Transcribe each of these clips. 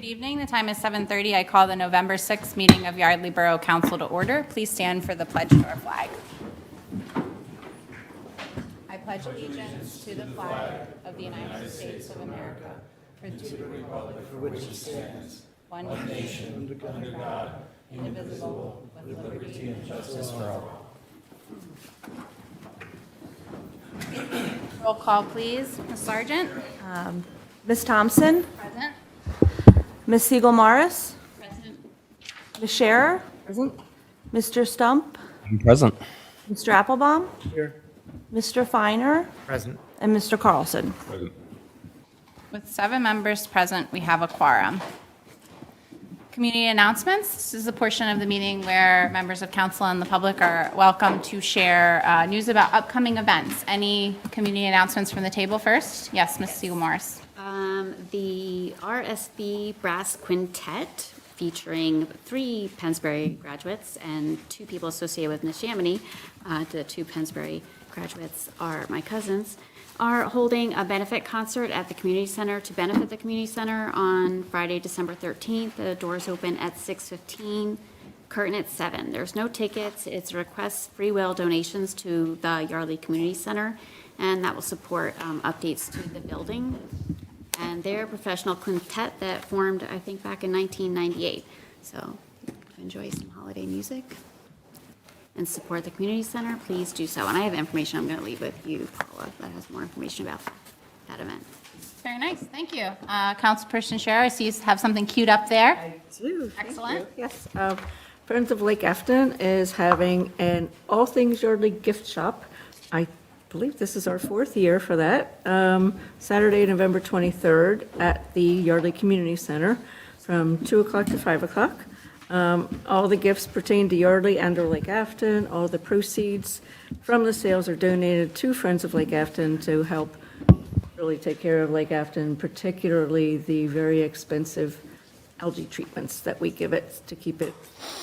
Good evening. The time is 7:30. I call the November 6th meeting of Yardley Borough Council to order. Please stand for the pledge to our flag. I pledge allegiance to the flag of the United States of America, and to the republic for which it stands, one nation, under God, indivisible, with liberty and justice for all. Roll call, please. Ms. Sargent? Ms. Thompson? Present. Ms. Siegel-Morris? Present. Ms. Scherer? Present. Mr. Stump? I'm present. Mr. Applebaum? Here. Mr. Feiner? Present. And Mr. Carlson? Present. With 7 members present, we have a quorum. Community announcements. This is a portion of the meeting where members of council and the public are welcome to share news about upcoming events. Any community announcements from the table first? Yes, Ms. Siegel-Morris. The RSB Brass Quintet, featuring 3 Pennsbury graduates and 2 people associated with Neshaminy, the 2 Pennsbury graduates are my cousins, are holding a benefit concert at the community center to benefit the community center on Friday, December 13th. The doors open at 6:15, curtain at 7. There's no tickets. It's requests free will donations to the Yardley Community Center, and that will support updates to the building. And they're a professional quintet that formed, I think, back in 1998. So enjoy some holiday music and support the community center, please do so. And I have information I'm going to leave with you, Paula, that has more information about that event. Very nice. Thank you. Councilperson Scherer, I see you have something queued up there. I do. Thank Excellent. you. Yes. Friends of Lake Afton is having an All Things Yardley gift shop. I believe this is our 4th year for that. Saturday, November 23rd at the Yardley Community Center from 2 o'clock to 5 o'clock. All the gifts pertain to Yardley and or Lake Afton. All the proceeds from the sales are donated to Friends of Lake Afton to help really take care of Lake Afton, particularly the very expensive algae treatments that we give it to keep it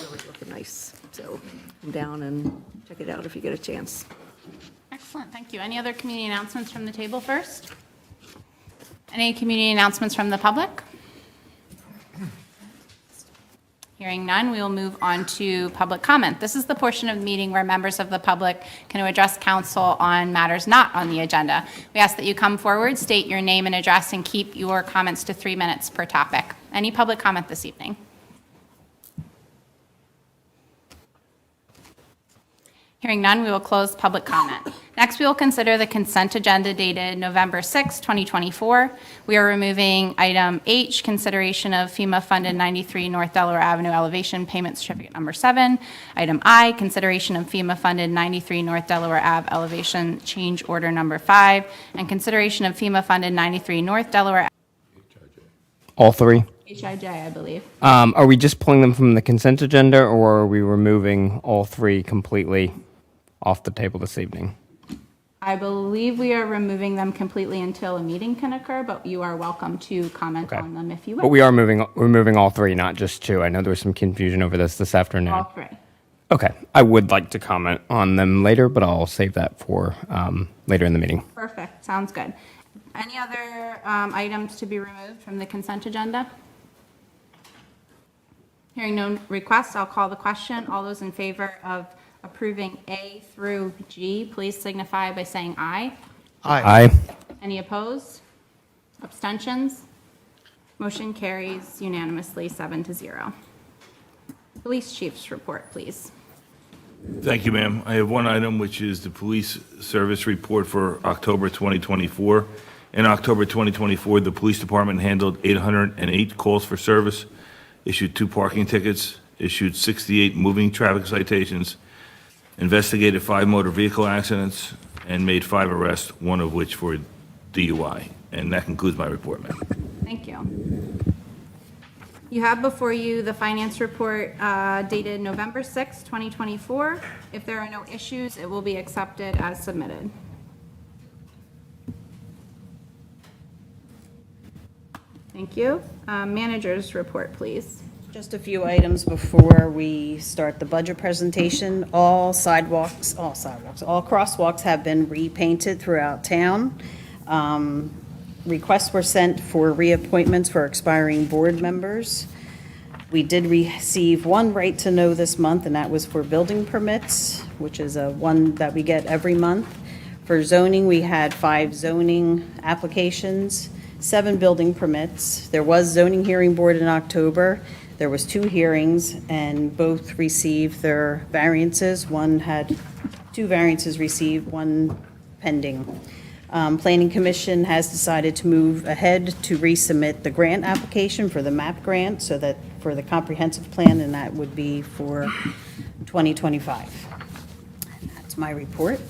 really looking nice. So come down and check it out if you get a chance. Excellent. Thank you. Any other community announcements from the table first? Any community announcements from the public? Hearing none, we will move on to public comment. This is the portion of the meeting where members of the public can address council on matters not on the agenda. We ask that you come forward, state your name and address, and keep your comments to 3 minutes per topic. Any public comment this evening? Hearing none, we will close public comment. Next, we will consider the consent agenda dated November 6, 2024. We are removing item H, consideration of FEMA-funded 93 North Delaware Avenue elevation payment certificate number 7. Item I, consideration of FEMA-funded 93 North Delaware Ave elevation change order number 5, and consideration of FEMA-funded 93 North Delaware All 3. HIJ, I believe. Are we just pulling them from the consent agenda, or are we removing all 3 completely off the table this evening? I believe we are removing them completely until a meeting can occur, but you are welcome to comment on them if you wish. But we are removing all 3, not just 2. I know there was some confusion over this afternoon. All 3. Okay. I would like to comment on them later, but I'll save that for later in the meeting. Perfect. Sounds good. Any other items to be removed from the consent agenda? Hearing no requests, I'll call the question. All those in favor of approving A through G, please signify by saying aye. Aye. Any opposed? Abstentions? Motion carries unanimously 7-0. Police chief's report, please. Thank you, ma'am. I have one item, which is the police service report for October 2024. In October 2024, the police department handled 808 calls for service, issued 2 parking tickets, issued 68 moving traffic citations, investigated 5 motor vehicle accidents, and made 5 arrests, 1 of which for DUI. And that concludes my report, ma'am. Thank you. You have before you the finance report dated November 6, 2024. If there are no issues, it will be accepted as submitted. Thank you. Manager's report, please. Just a few items before we start the budget presentation. All crosswalks have been repainted throughout town. requests were sent for reappointments for expiring board members. We did receive one right to know this month, and that was for building permits, which is one that we get every month. For zoning, we had 5 zoning applications, 7 building permits. There was zoning hearing board in October. There was 2 hearings, and both received their variances. One had 2 variances received, 1 pending. Planning Commission has decided to move ahead to resubmit the grant application for the MAP grant, so that for the comprehensive plan, and that would be for 2025. And that's my report.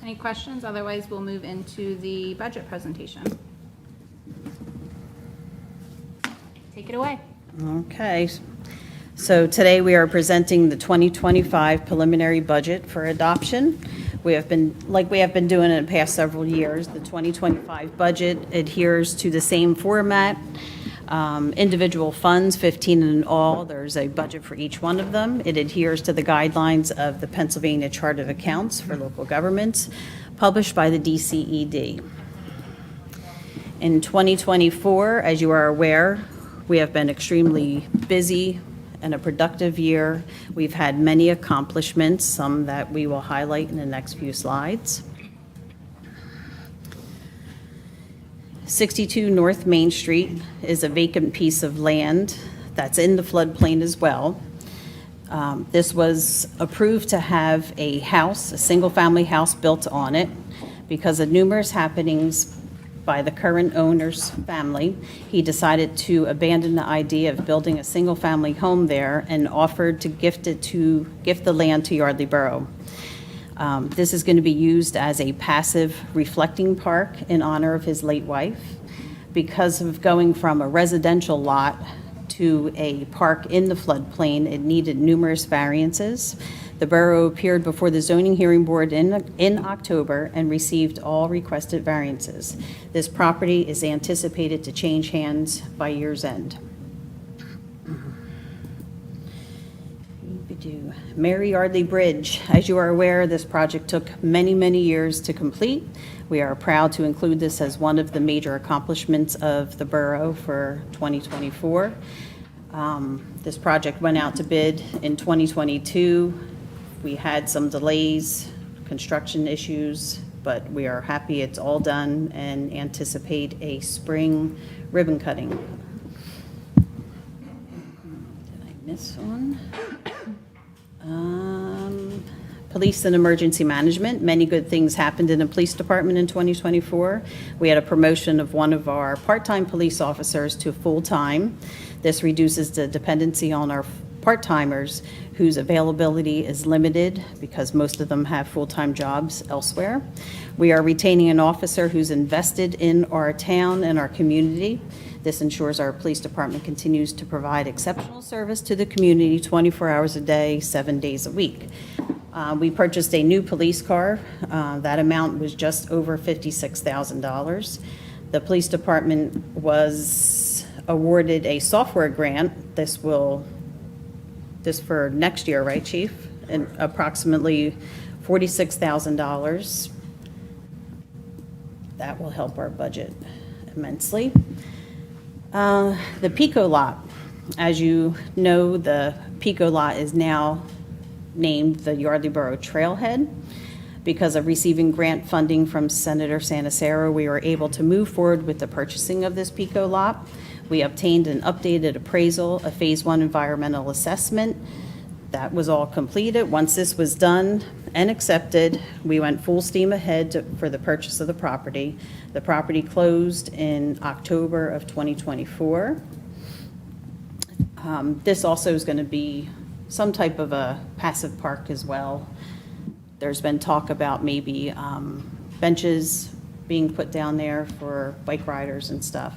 Any questions? Otherwise, we'll move into the budget presentation. Take it away. Okay. So today we are presenting the 2025 preliminary budget for adoption. We have been, like we have been doing in the past several years, the 2025 budget adheres to the same format. Individual funds, 15 in all, there's a budget for each one of them. It adheres to the guidelines of the Pennsylvania Chart of Accounts for Local Governments, published by the DCED. In 2024, as you are aware, we have been extremely busy and a productive year. We've had many accomplishments, some that we will highlight in the next few slides. 62 North Main Street is a vacant piece of land that's in the floodplain as well. This was approved to have a house, a single-family house built on it. Because of numerous happenings by the current owner's family, he decided to abandon the idea of building a single-family home there and offered to gift the land to Yardley Borough. This is going to be used as a passive reflecting park in honor of his late wife. Because of going from a residential lot to a park in the floodplain, it needed numerous variances. The borough appeared before the zoning hearing board in October and received all requested variances. This property is anticipated to change hands by year's end. Mary Yardley Bridge. As you are aware, this project took many, many years to complete. We are proud to include this as one of the major accomplishments of the borough for 2024. This project went out to bid in 2022. We had some delays, construction issues, but we are happy it's all done and anticipate a spring ribbon cutting. Did I miss one? Police and emergency management. Many good things happened in the police department in 2024. We had a promotion of one of our part-time police officers to full-time. This reduces the dependency on our part-timers whose availability is limited because most of them have full-time jobs elsewhere. We are retaining an officer who's invested in our town and our community. This ensures our police department continues to provide exceptional service to the community 24 hours a day, 7 days a week. We purchased a new police car. That amount was just over $56,000. The police department was awarded a software grant. This for next year, right, Chief? And approximately $46,000. That will help our budget immensely. The Pico lot. As you know, the Pico lot is now named the Yardley Borough Trailhead. Because of receiving grant funding from Senator Sanacero, we were able to move forward with the purchasing of this Pico lot. We obtained an updated appraisal, a Phase 1 environmental assessment. That was all completed. Once this was done and accepted, we went full steam ahead for the purchase of the property. The property closed in October of 2024. This also is going to be some type of a passive park as well. There's been talk about maybe benches being put down there for bike riders and stuff.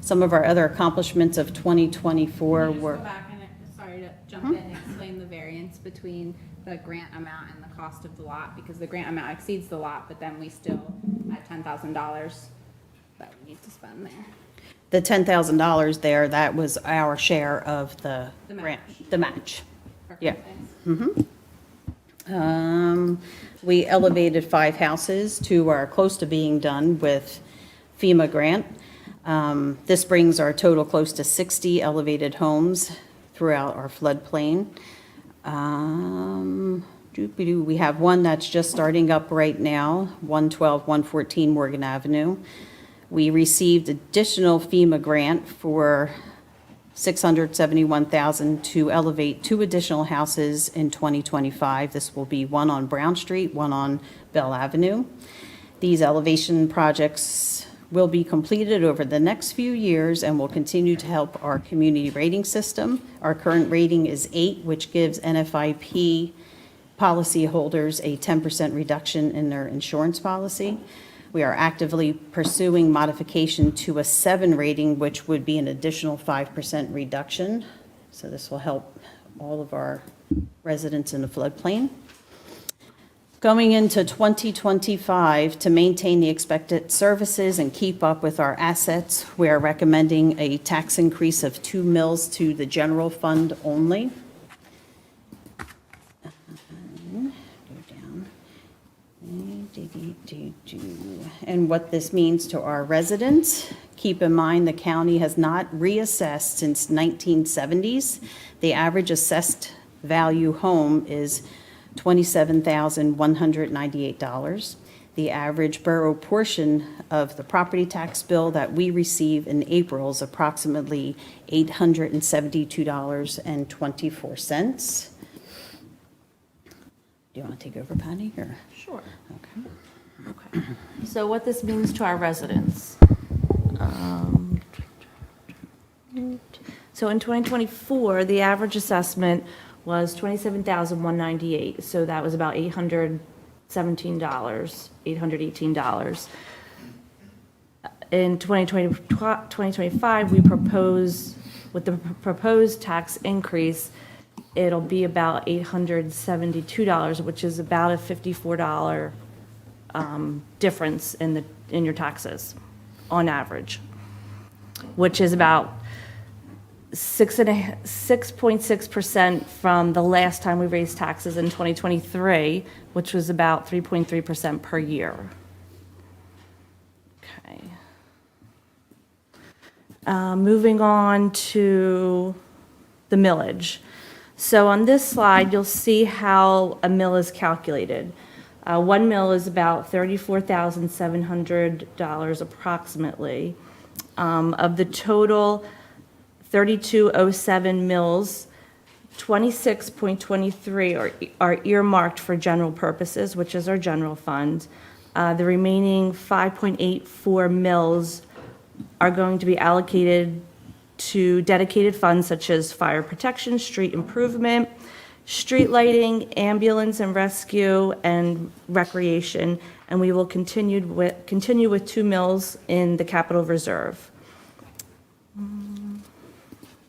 Some of our other accomplishments of 2024 were... Go back and, sorry to jump in and explain the variance between the grant amount and the cost of the lot, because the grant amount exceeds the lot, but then we still have $10,000 that we need to spend there. The $10,000 there, that was our share of the The grant, match. the match. Perfect, Yeah. thanks. We elevated 5 houses to are close to being done with FEMA grant. This brings our total close to 60 elevated homes throughout our floodplain. We have one that's just starting up right now, 112, 114 Morgan Avenue. We received additional FEMA grant for $671,000 to elevate 2 additional houses in 2025. This will be one on Brown Street, one on Bell Avenue. These elevation projects will be completed over the next few years and will continue to help our community rating system. Our current rating is 8, which gives NFIP policyholders a 10% reduction in their insurance policy. We are actively pursuing modification to a 7 rating, which would be an additional 5% reduction. So this will help all of our residents in the floodplain. Going into 2025, to maintain the expected services and keep up with our assets, we are recommending a tax increase of 2 mills to the general fund only. And what this means to our residents, keep in mind the county has not reassessed since 1970s. The average assessed value home is $27,198. The average borough portion of the property tax bill that we receive in April is approximately $872.24. Do you want to take over, Patty, or? Sure. Okay. Okay. So what this means to our residents. So in 2024, the average assessment was $27,198. So that was about $818. In 2025, we propose, with the proposed tax increase, it'll be about $872, which is about a $54 difference in your taxes on average, which is about 6.6% from the last time we raised taxes in 2023, which was about 3.3% per year. Okay. Moving on to the millage. So on this slide, you'll see how a mill is calculated. 1 mill is about $34,700 approximately. Of the total 3207 mills, 26.23 are earmarked for general purposes, which is our general fund. The remaining 5.84 mills are going to be allocated to dedicated funds such as fire protection, street improvement, street lighting, ambulance and rescue, and recreation. And we will continue with 2 mills in the capital reserve.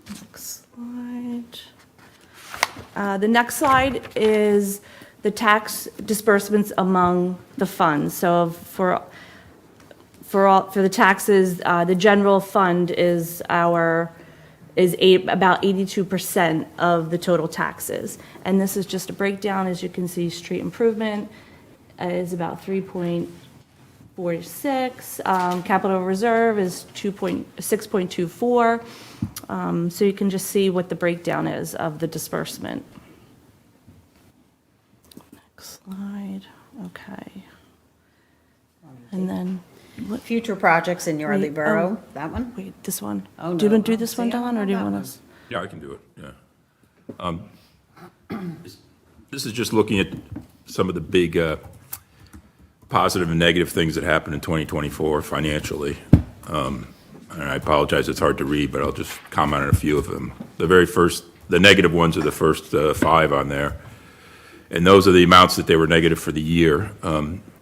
Next slide. The next slide is the tax disbursements among the funds. So for the taxes, the general fund is about 82% of the total taxes. And this is just a breakdown. As you can see, street improvement is about 3.46. Capital reserve is 6.24. So you can just see what the breakdown is of the disbursement. Next slide. Okay. And then, Future projects in Yardley Wait, Borough, that one? wait, this one. Oh, Do you no. want to do this one, See, I Don, or do you don't want know us? Yeah, I can do it, yeah. This is just looking at some of the big positive and negative things that happened in 2024 financially. And I apologize, it's hard to read, but I'll just comment on a few of them. The negative ones are the first 5 on there. And those are the amounts that they were negative for the year.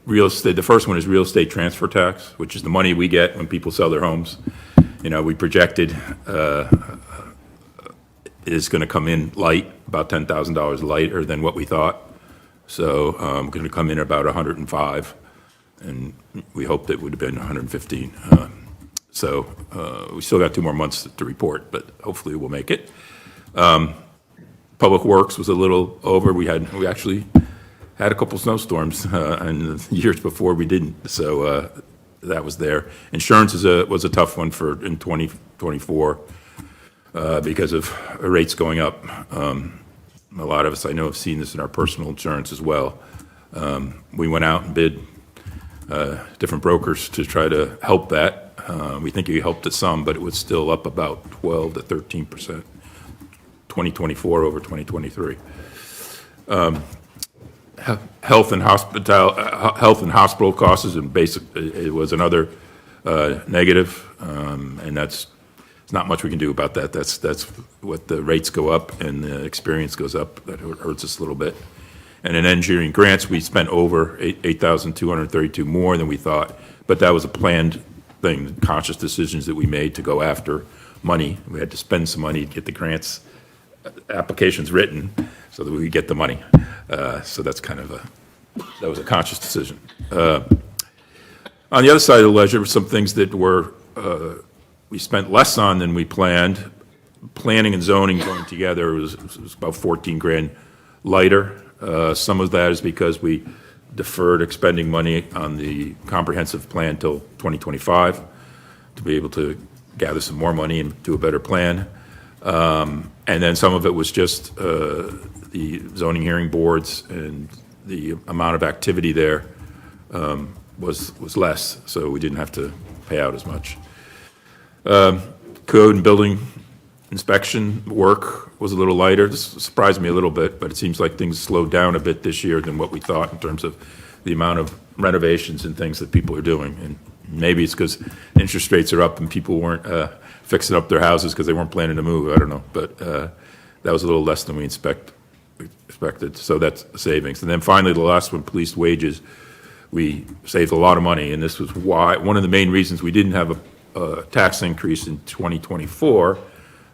Real estate, the first one is real estate transfer tax, which is the money we get when people sell their homes. You know, we projected is going to come in light, about $10,000 lighter than what we thought. So going to come in about 105, and we hoped it would have been 115. So we still got 2 more months to report, but hopefully we'll make it. Public Works was a little over. We actually had a couple snowstorms, and the years before we didn't, so that was there. Insurance was a tough one in 2024 because of rates going up. A lot of us, I know, have seen this in our personal insurance as well. We went out and bid different brokers to try to help that. We think it helped it some, but it was still up about 12 to 13%, 2024 over 2023. Health and hospital costs and it was another negative, and it's not much we can do about that. That's what the rates go up and the experience goes up. That hurts us a little bit. And in engineering grants, we spent over $8,232 more than we thought, but that was a planned thing, conscious decisions that we made to go after money. We had to spend some money to get the grants applications written so that we could get the money. So that's that was a conscious decision. On the other side of the ledger were some things that we spent less on than we planned. Planning and zoning going together was about 14 grand lighter. Some of that is because we deferred expending money on the comprehensive plan till 2025 to be able to gather some more money and do a better plan. And then some of it was just the zoning hearing boards, and the amount of activity there was less, so we didn't have to pay out as much. Code and building inspection work was a little lighter. This surprised me a little bit, but it seems like things slowed down a bit this year than what we thought in terms of the amount of renovations and things that people are doing. And maybe it's because interest rates are up and people weren't fixing up their houses because they weren't planning to move. I don't know, but that was a little less than we expected. So that's savings. And then finally, the last one, police wages. We saved a lot of money, and this was why one of the main reasons we didn't have a tax increase in 2024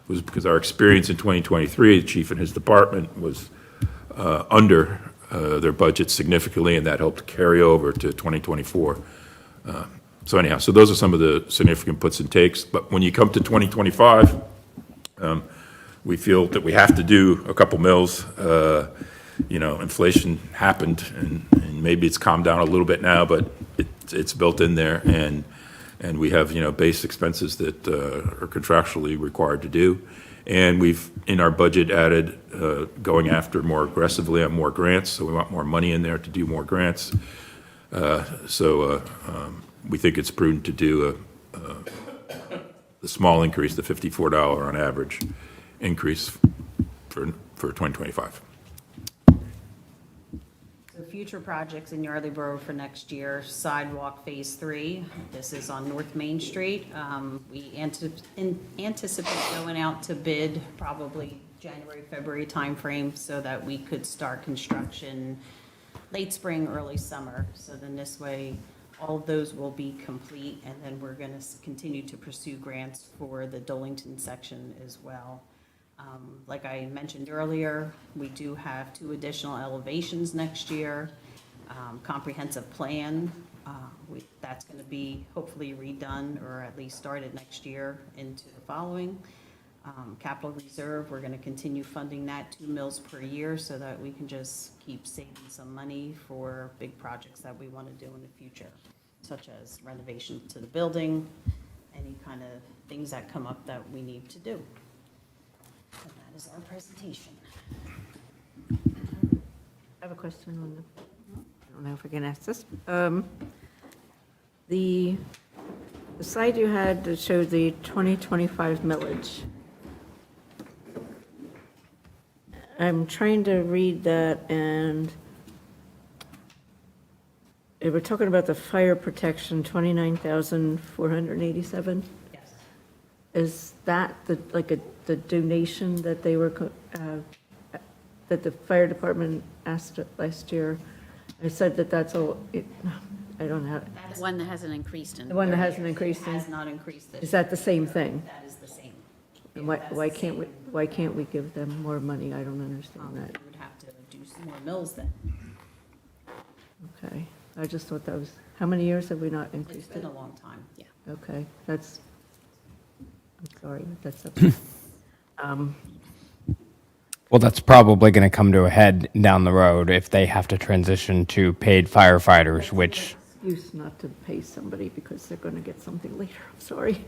was because our experience in 2023, the chief and his department was under their budget significantly, and that helped carry over to 2024. So anyhow, so those are some of the significant puts and takes. But when you come to 2025, we feel that we have to do a couple mills. Inflation happened, and maybe it's calmed down a little bit now, but it's built in there, and we have base expenses that are contractually required to do, and we've in our budget added going after more aggressively on more grants, so we want more money in there to do more grants. So we think it's prudent to do the small increase, the $54 on average increase for 2025. So future projects in Yardley Borough for next year, sidewalk Phase 3. This is on North Main Street. We anticipate going out to bid probably January, February timeframe so that we could start construction late spring, early summer. So then this way, all of those will be complete, and then we're going to continue to pursue grants for the Dolington section as well. Like I mentioned earlier, we do have 2 additional elevations next year. Comprehensive plan, that's going to be hopefully redone or at least started next year into the following. Capital reserve, we're going to continue funding that 2 mills per year so that we can just keep saving some money for big projects that we want to do in the future, such as renovation to the building, any kind of things that come up that we need to do. And that is our presentation. I have a question on I don't know if I can ask this. The slide you had that showed the 2025 millage. I'm trying to read that, and they were talking about the fire protection, 29,487. Yes. Is that the donation that they were, that the fire department asked last year? I said that that's all, I don't have, That's one that hasn't increased in. the one that hasn't increased, Has not increased this. is that the same thing? That is the same. And why can't we give them more money? I don't understand We that. would have to do some more mills then. Okay, I just thought that was, how many years have we not It's increased it? been a long time, yeah. Okay, I'm sorry, but that's up. Well, that's probably going to come to a head down the road if they have to transition to paid firefighters, which, Excuse not to pay somebody because they're going to get something later. I'm sorry.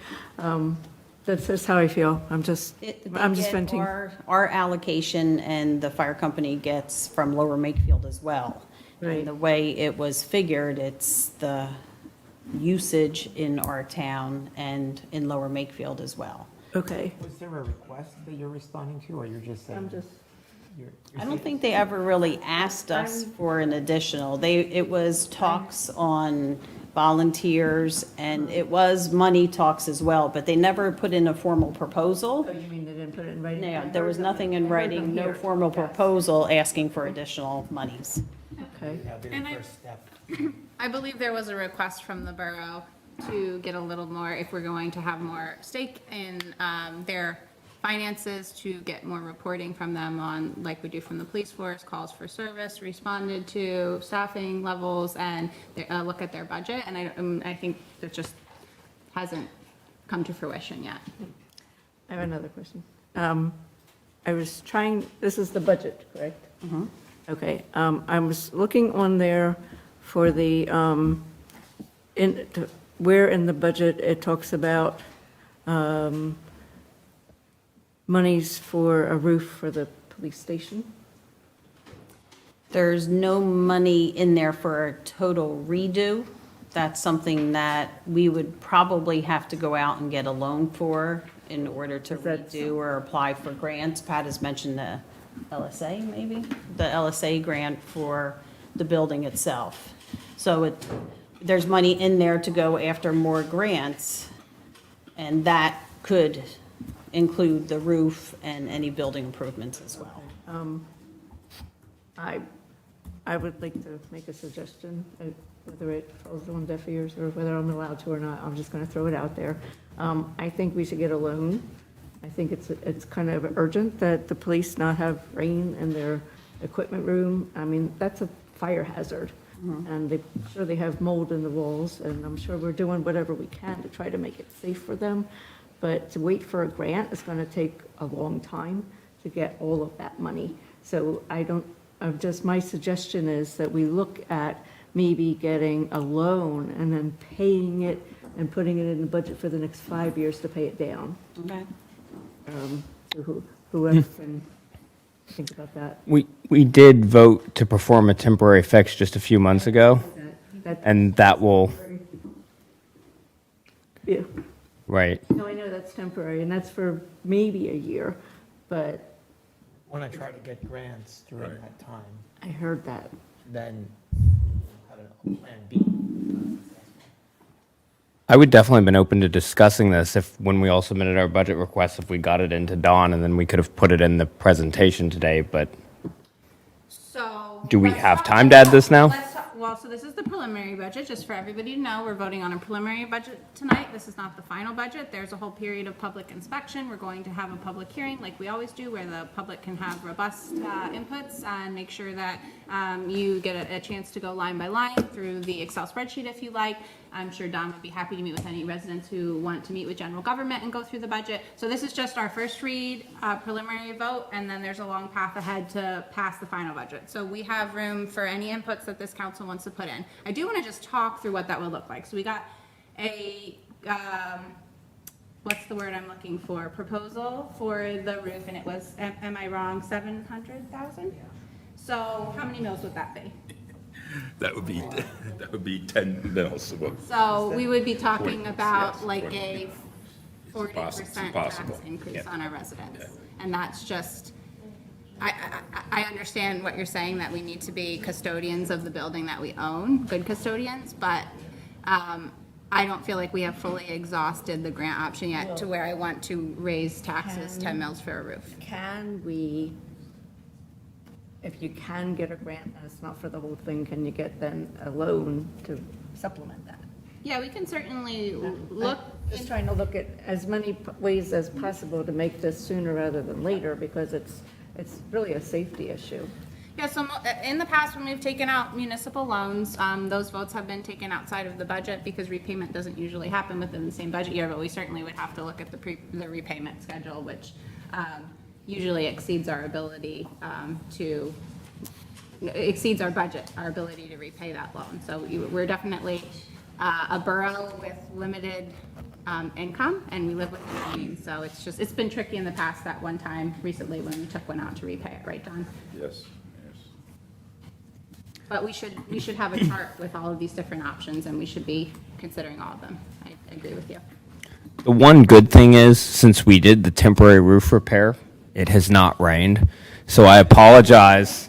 That's just how I feel. I'm just venting. Our allocation and the fire company gets from Lower Makefield as well. Right. And the way it was figured, it's the usage in our town and in Lower Makefield as well. Okay. Was there a request that you're responding to, or you're just saying? I'm just, I don't think they ever really asked us for an additional. It was talks on volunteers, and it was money talks as well, but they never put in a formal proposal. oh, you mean they didn't put it in writing? No, there was nothing in writing, no formal proposal asking for additional monies. Okay. That'd be And the I- first step. I believe there was a request from the borough to get a little more, if we're going to have more stake in their finances, to get more reporting from them on, like we do from the police force, calls for service, responded to, staffing levels, and look at their budget. And I think that just hasn't come to fruition yet. I have another question. I was trying, this is the budget, correct? Okay, I was looking on there for the, where in the budget it talks about monies for a roof for the police station. There's no money in there for a total redo. That's something that we would probably have to go out and get a loan for in order to Is that redo or apply for grants. Pat has mentioned the LSA, maybe? The LSA grant for the building itself. So there's money in there to go after more grants, and that could include the roof and any building improvements as well. I would like to make a suggestion, whether it falls on deaf ears or whether I'm allowed to or not, I'm just going to throw it out there. I think we should get a loan. I think it's kind of urgent that the police not have rain in their equipment room. I mean, that's a fire hazard. And I'm sure they have mold in the walls, and I'm sure we're doing whatever we can to try to make it safe for them. But to wait for a grant is going to take a long time to get all of that money. So my suggestion is that we look at maybe getting a loan and then paying it and putting it in the budget for the next 5 years to pay it down. Okay. So whoever can think about that. we did vote to perform a temporary fix just a few months ago, and that will, Yeah. right. No, I know that's temporary, and that's for maybe a year, but When I try to get grants during that time, I heard that. then have a plan B. I would definitely have been open to discussing this if, when we all submitted our budget requests, if we got it into Dawn, and then we could have put it in the presentation today, but So. Do we let's have talk time to add this now? Well, so this is the preliminary budget, just for everybody to know, we're voting on a preliminary budget tonight. This is not the final budget. There's a whole period of public inspection. We're going to have a public hearing, like we always do, where the public can have robust inputs and make sure that you get a chance to go line by line through the Excel spreadsheet if you like. I'm sure Don would be happy to meet with any residents who want to meet with general government and go through the budget. So this is just our first read, preliminary vote, and then there's a long path ahead to pass the final budget. So we have room for any inputs that this council wants to put in. I do want to just talk through what that would look like. So we got a, what's the word I'm looking for? Proposal for the roof, and it was, am I wrong, 700,000? So how many mils would that be? That would be 10 mils. So we would be talking about yes, like 40. a 40% tax increase on our residents. And that's just, I understand what you're saying, that we need to be custodians of the building that we own, good custodians, but I don't feel like we have fully exhausted the grant option yet to where I want to raise taxes 10 mils for a roof. Can we, if you can get a grant and it's not for the whole thing, can you get then a loan to supplement that? Yeah, we can certainly look. Just trying to look at as many ways as possible to make this sooner rather than later, because it's really a safety issue. Yeah, so in the past, when we've taken out municipal loans, those votes have been taken outside of the budget because repayment doesn't usually happen within the same budget year, but we certainly would have to look at the repayment schedule, which, usually exceeds our ability exceeds our budget, our ability to repay that loan. So we're definitely a borough with limited income, and we live within our means. So it's been tricky in the past, that one time recently when we took one out to repay it, right, John? Yes. But we should have a chart with all of these different options, and we should be considering all of them. I agree with you. The one good thing is, since we did the temporary roof repair, it has not rained. So I apologize.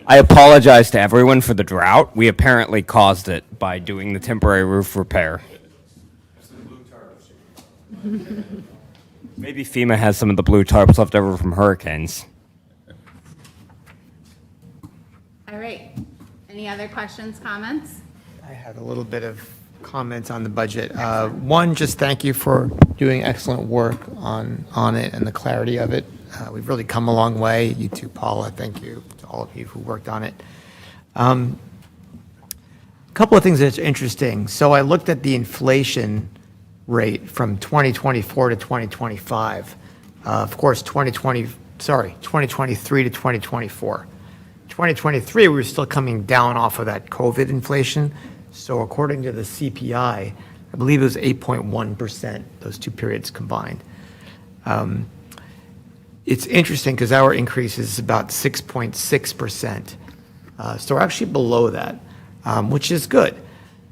I apologize to everyone for the drought. We apparently caused it by doing the temporary roof repair. Maybe FEMA has some of the blue tarps left over from hurricanes. All right. Any other questions, comments? I had a little bit of comments on the budget. One, just thank you for doing excellent work on it and the clarity of it. We've really come a long way. You too, Paula. Thank you to all of you who worked on it. A couple of things that's interesting. So I looked at the inflation rate from 2024 to 2025. Of course, 2023 to 2024. 2023, we were still coming down off of that COVID inflation. So according to the CPI, I believe it was 8.1%, those two periods combined. It's interesting because our increase is about 6.6%. So we're actually below that, which is good.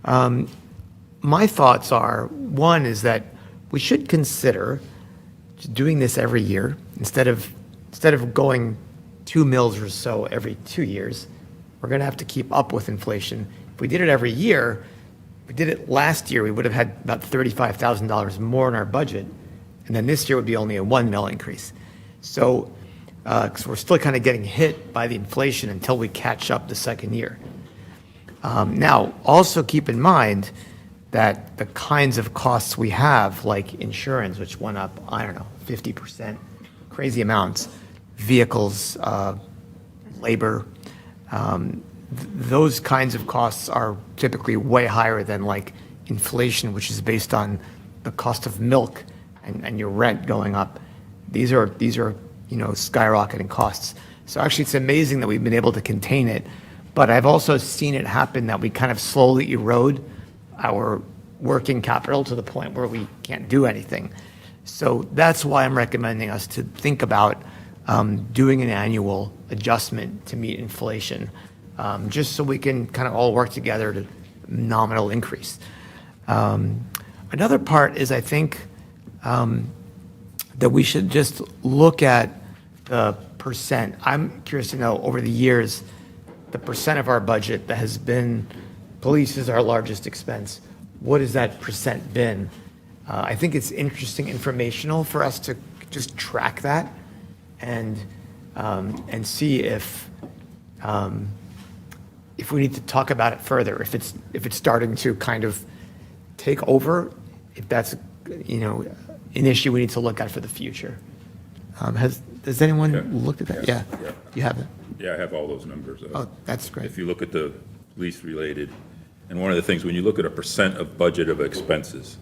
My thoughts are, one is that we should consider doing this every year instead of going 2 mils or so every 2 years. We're going to have to keep up with inflation. If we did it every year, if we did it last year, we would have had about $35,000 more in our budget, and then this year would be only a 1 mil increase. So, because we're still kind of getting hit by the inflation until we catch up the second year. Now, also keep in mind that the kinds of costs we have, like insurance, which went up, 50%, crazy amounts, vehicles, labor, those kinds of costs are typically way higher than like inflation, which is based on the cost of milk and your rent going up. These are skyrocketing costs. So actually, it's amazing that we've been able to contain it. But I've also seen it happen that we kind of slowly erode our working capital to the point where we can't do anything. So that's why I'm recommending us to think about doing an annual adjustment to meet inflation, just so we can kind of all work together to nominal increase. Another part is I think that we should just look at the percent. I'm curious to know, over the years, the percent of our budget that has been, police is our largest expense. What has that percent been? I think it's interesting, informational for us to just track that and see if we need to talk about it further, if it's starting to kind of take over, if that's an issue we need to look at for the future. Has anyone looked at that? Yes. Yeah. You haven't? Yeah, I have all those numbers. Oh, that's great. If you look at the police-related, and one of the things, when you look at a percent of budget of expenses,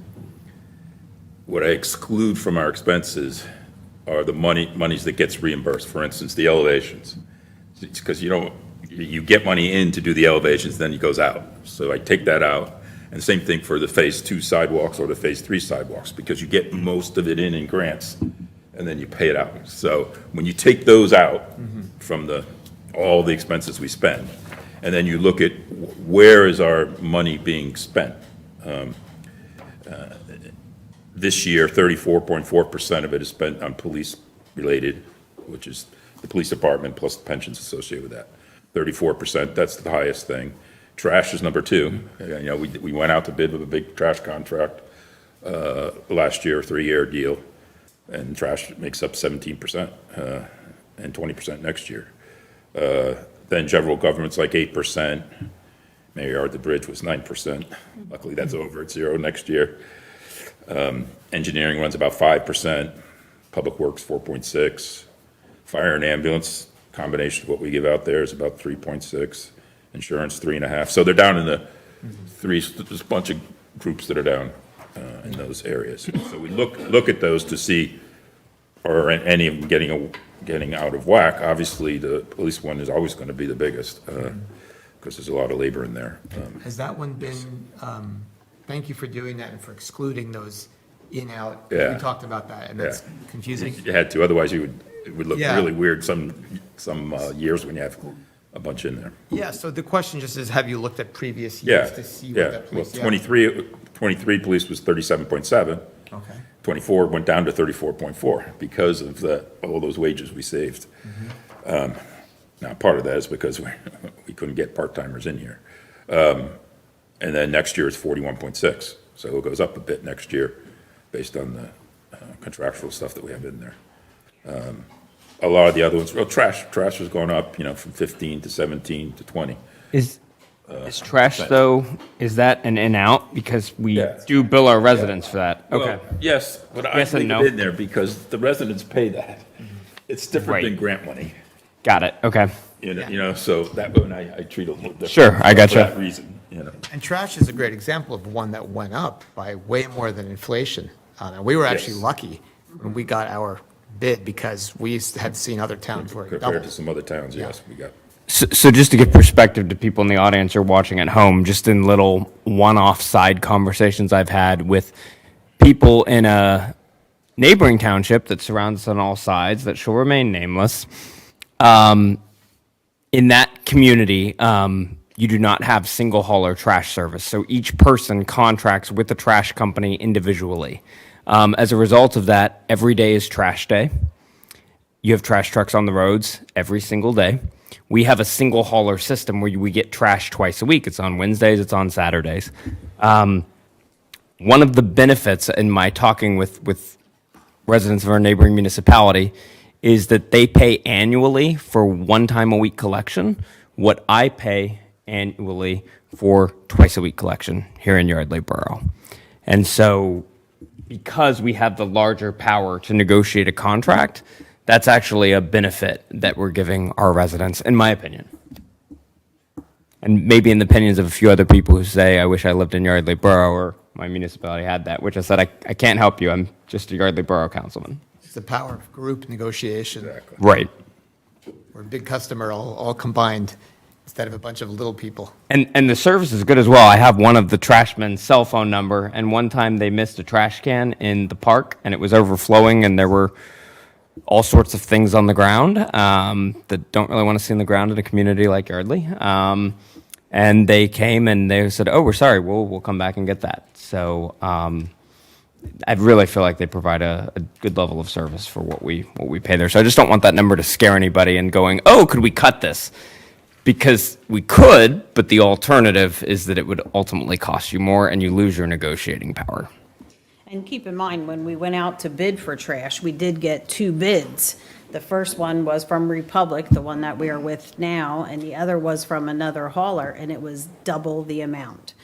what I exclude from our expenses are the monies that gets reimbursed. For instance, the elevations. It's because you get money in to do the elevations, then it goes out. So I take that out. And the same thing for the Phase 2 sidewalks or the Phase 3 sidewalks, because you get most of it in grants, and then you pay it out. So when you take those out from all the expenses we spend, and then you look at where is our money being spent. This year, 34.4% of it is spent on police-related, which is the police department plus the pensions associated with that. 34%, that's the highest thing. Trash is number 2. We went out to bid with a big trash contract last year, 3-year deal, and trash makes up 17% and 20% next year. Then general government's like 8%. Mayor the Bridge was 9%. Luckily, that's over at 0 next year. Engineering runs about 5%. Public Works 4.6. Fire and ambulance, combination of what we give out there, is about 3.6. Insurance 3.5. So they're down in the 3. There's a bunch of groups that are down in those areas. So we look at those to see or any of them getting out of whack, obviously the police one is always going to be the biggest, because there's a lot of labor in there. Has that one been, thank you for doing that and for excluding those in-out. Yeah. We talked about that, and that's confusing. You had to, otherwise it would look Yeah. really weird some years when you have a bunch in there. Yeah, so the question just is, have you looked at previous Yeah, years to see what yeah. that Well, police? 23 police was 37.7. Okay. 24 went down to 34.4 because of all those wages we saved. Now, part of that is because we couldn't get part-timers in here. And then next year it's 41.6, so it goes up a bit next year based on the contractual stuff that we have in there. A lot of the other ones, well, trash has gone up, from 15 to 17 to 20. Is trash, though, is that an in-out? Because we Yeah. do bill our residents for that. Okay. Well, yes, but I Yes and think no. it in there because the residents pay that. It's different Right. than grant money. Got it. Okay. So that one I treat a little different. Sure, I gotcha. For that reason. And trash is a great example of one that went up by way more than inflation. And we were actually Yes. lucky when we got our bid because we had seen other towns where it Compared to doubled. some other towns, yes, we got. So just to give perspective to people in the audience or watching at home, just in little one-off side conversations I've had with people in a neighboring township that surrounds us on all sides that shall remain nameless. In that community, you do not have single hauler trash service. So each person contracts with the trash company individually. As a result of that, every day is trash day. You have trash trucks on the roads every single day. We have a single hauler system where we get trash twice a week. It's on Wednesdays, it's on Saturdays. One of the benefits in my talking with residents of our neighboring municipality is that they pay annually for one time a week collection, what I pay annually for twice a week collection here in Yardley Borough. And so because we have the larger power to negotiate a contract, that's actually a benefit that we're giving our residents, in my opinion. And maybe in the opinions of a few other people who say, I wish I lived in Yardley Borough or my municipality had that, which I said, I can't help you. I'm just a Yardley Borough councilman. It's the power of group negotiation. Exactly. Right. We're a big customer all combined instead of a bunch of little people. And the service is good as well. I have one of the trashmen's cell phone number, and one time they missed a trash can in the park, and it was overflowing, and there were all sorts of things on the ground that don't really want to see on the ground in a community like Yardley. And they came and they said, "Oh, we're sorry. We'll come back and get that." So I really feel like they provide a good level of service for what we pay there. So I just don't want that number to scare anybody and going, "Oh, could we cut this?" Because we could, but the alternative is that it would ultimately cost you more and you lose your negotiating power. And keep in mind, when we went out to bid for trash, we did get 2 bids. The first one was from Republic, the one that we are with now, and the other was from another hauler, and it was double the amount.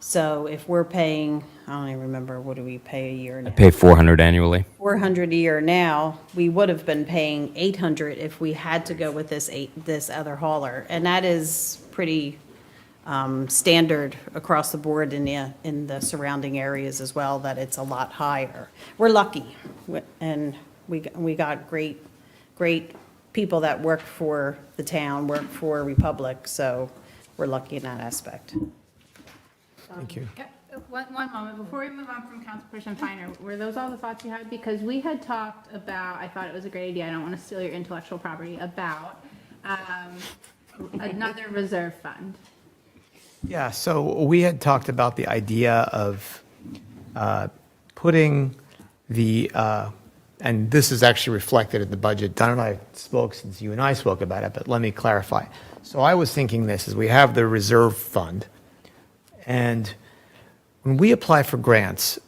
So if we're paying, I don't even remember, what do we pay a year now? Pay $400 annually. $400 a year now, we would have been paying $800 if we had to go with this other hauler. And that is pretty standard across the board in the surrounding areas as well, that it's a lot higher. We're lucky, and we got great people that work for the town, work for Republic, so we're lucky in that aspect. Thank you. One moment, before we move on from Councilperson Finer, were those all the thoughts you had? Because we had talked about, I thought it was a great idea, I don't want to steal your intellectual property, about another reserve fund. Yeah, so we had talked about the idea of putting and this is actually reflected in the budget. Don and I spoke since you and I spoke about it, but let me clarify. So I was thinking this, is we have the reserve fund, and when we apply for grants,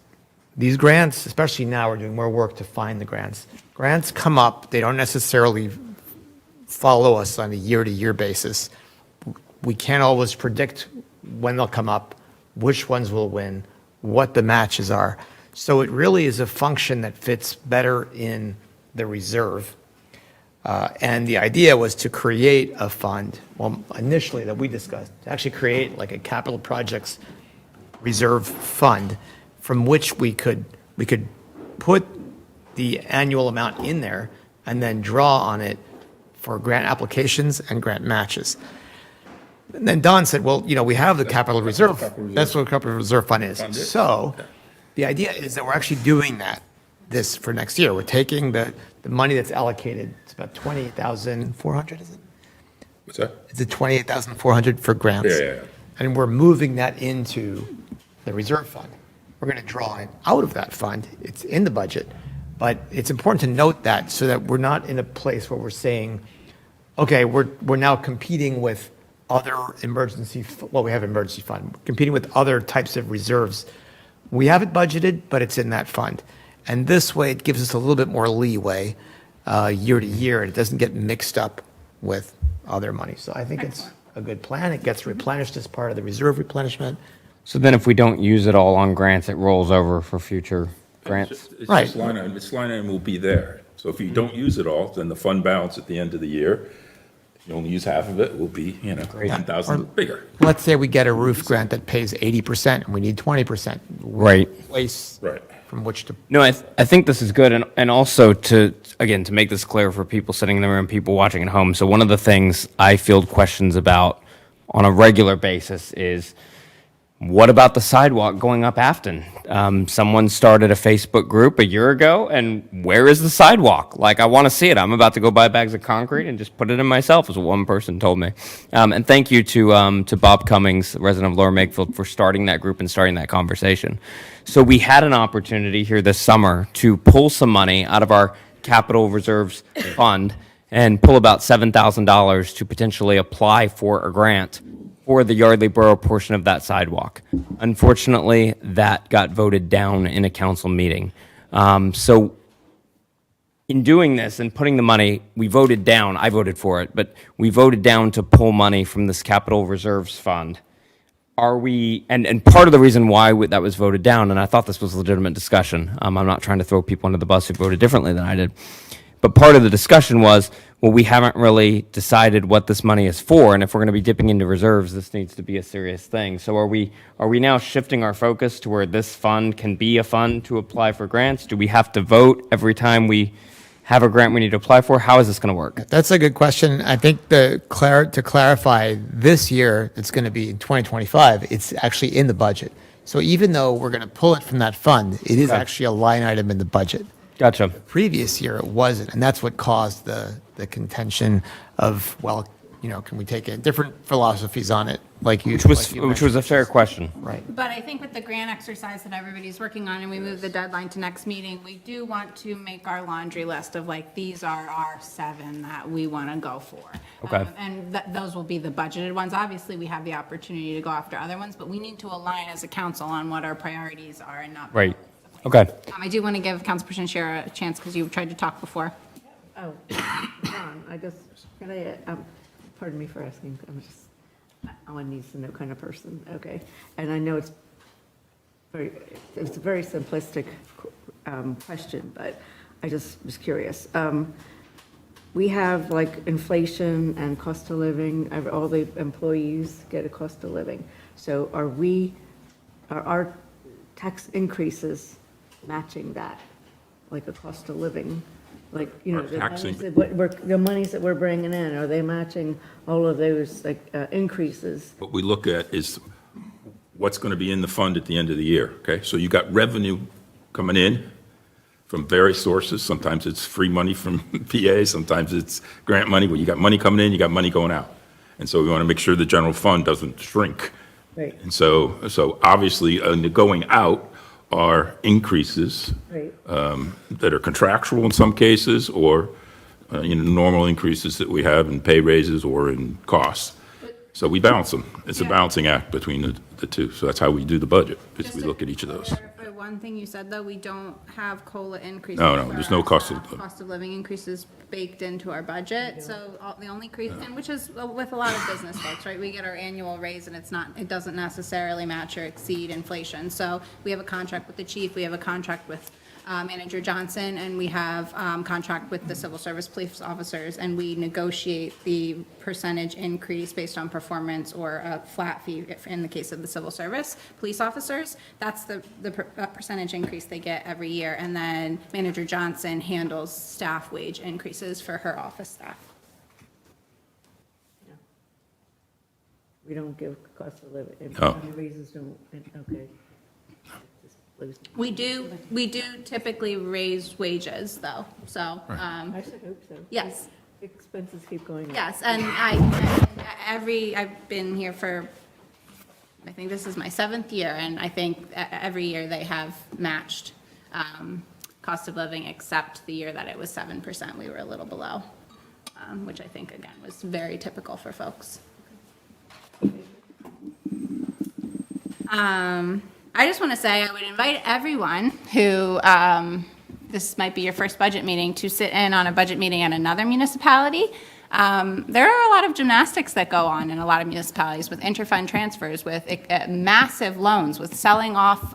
these grants, especially now, we're doing more work to find the grants. Grants come up, they don't necessarily follow us on a year-to-year basis. We can't always predict when they'll come up, which ones will win, what the matches are. So it really is a function that fits better in the reserve. And the idea was to create a fund, well, initially that we discussed, to actually create like a capital projects reserve fund from which we could put the annual amount in there and then draw on it for grant applications and grant matches. And then Don said, well, we have the capital reserve. That's what the capital reserve fund is. So the idea is that we're actually doing this for next year. We're taking the money that's allocated. It's about 28,400, is it? What's that? Is it 28,400 for grants? Yeah. And we're moving that into the reserve fund. We're going to draw it out of that fund. It's in the budget. But it's important to note that so that we're not in a place where we're saying, okay, we're now competing with other we have emergency fund, we're competing with other types of reserves. We have it budgeted, but it's in that fund. And this way, it gives us a little bit more leeway year to year, and it doesn't get mixed up with other money. So I think it's a good plan. It gets replenished as part of the reserve replenishment. So then if we don't use it all on grants, it rolls over for future grants? It's Right. just line item, this line item will be there. So if you don't use it all, then the fund balance at the end of the year, if you only use half of it, will be, 10,000 bigger. Let's say we get a roof grant that pays 80% and we need 20%. Right. Place Right. from which to. No, I think this is good, and also to make this clear for people sitting in the room, people watching at home. So one of the things I field questions about on a regular basis is, what about the sidewalk going up Afton? Someone started a Facebook group a year ago, and where is the sidewalk? Like, I want to see it. I'm about to go buy bags of concrete and just put it in myself, is what one person told me. And thank you to Bob Cummings, resident of Lower Makefield, for starting that group and starting that conversation. So we had an opportunity here this summer to pull some money out of our capital reserves fund and pull about $7,000 to potentially apply for a grant for the Yardley Borough portion of that sidewalk. Unfortunately, that got voted down in a council meeting. So in doing this and putting the money, we voted down, I voted for it, but we voted down to pull money from this capital reserves fund. Are we, and part of the reason why that was voted down, and I thought this was a legitimate discussion, I'm not trying to throw people under the bus who voted differently than I did, but part of the discussion was, well, we haven't really decided what this money is for, and if we're going to be dipping into reserves, this needs to be a serious thing. So are we now shifting our focus to where this fund can be a fund to apply for grants? Do we have to vote every time we have a grant we need to apply for? How is this going to work? That's a good question. I think to clarify, this year, it's going to be in 2025, it's actually in the budget. So even though we're going to pull it from that fund, it is Okay. actually a line item in the budget. Gotcha. Previous year, it wasn't, and that's what caused the contention of, well, can we take different philosophies on it, like you Which was mentioned. a fair question. Right. But I think with the grant exercise that everybody's working on, and we move the deadline to next meeting, we do want to make our laundry list of like, these are our 7 that we want to go for. Okay. And those will be the budgeted ones. Obviously, we have the opportunity to go after other ones, but we need to align as a council on what our priorities are and not. Right. Okay. I do want to give Councilperson Shara a chance because you tried to talk before. Oh, John, pardon me for asking, I'm a needs-to-know kind of person, okay? And I know it's a very simplistic question, but I just was curious. We have like inflation and cost of living, all the employees get a cost of living. So are our tax increases matching that, like a cost of living? Like, the monies that we're bringing in, are they matching all of those increases? What we look at is what's going to be in the fund at the end of the year, okay? So you got revenue coming in from various sources. Sometimes it's free money from PA, sometimes it's grant money. Well, you got money coming in, you got money going out. And so we want to make sure the general fund doesn't shrink. Right. And so obviously, the going out are increases Right. that are contractual in some cases, or normal increases that we have in pay raises or in costs. So we balance them. It's a balancing act between the two. So that's how we do the budget, is we look at each of those. Clarify one thing you said, though, we don't have COLA increases. No, for there's no our cost staff. Cost of living increases baked into our budget, so the only increase, and which is with a lot of business folks, right? We get our annual raise and it doesn't necessarily match or exceed inflation. So we have a contract with the chief, we have a contract with Manager Johnson, and we have contract with the civil service police officers, and we negotiate the percentage increase based on performance or a flat fee in the case of the civil service police officers. That's the percentage increase they get every year, and then Manager Johnson handles staff wage increases for her office staff. We don't give cost of living, No. raises don't, okay. We do typically raise wages, though, so, I should hope so. yes. Expenses keep going up. Yes, and I've been here for, I think this is my 7th year, and I think every year they have matched cost of living, except the year that it was 7%, we were a little below, which I think, again, was very typical for folks. I just want to say I would invite everyone who, this might be your first budget meeting, to sit in on a budget meeting at another municipality. There are a lot of gymnastics that go on in a lot of municipalities with interfund transfers, with massive loans, with selling off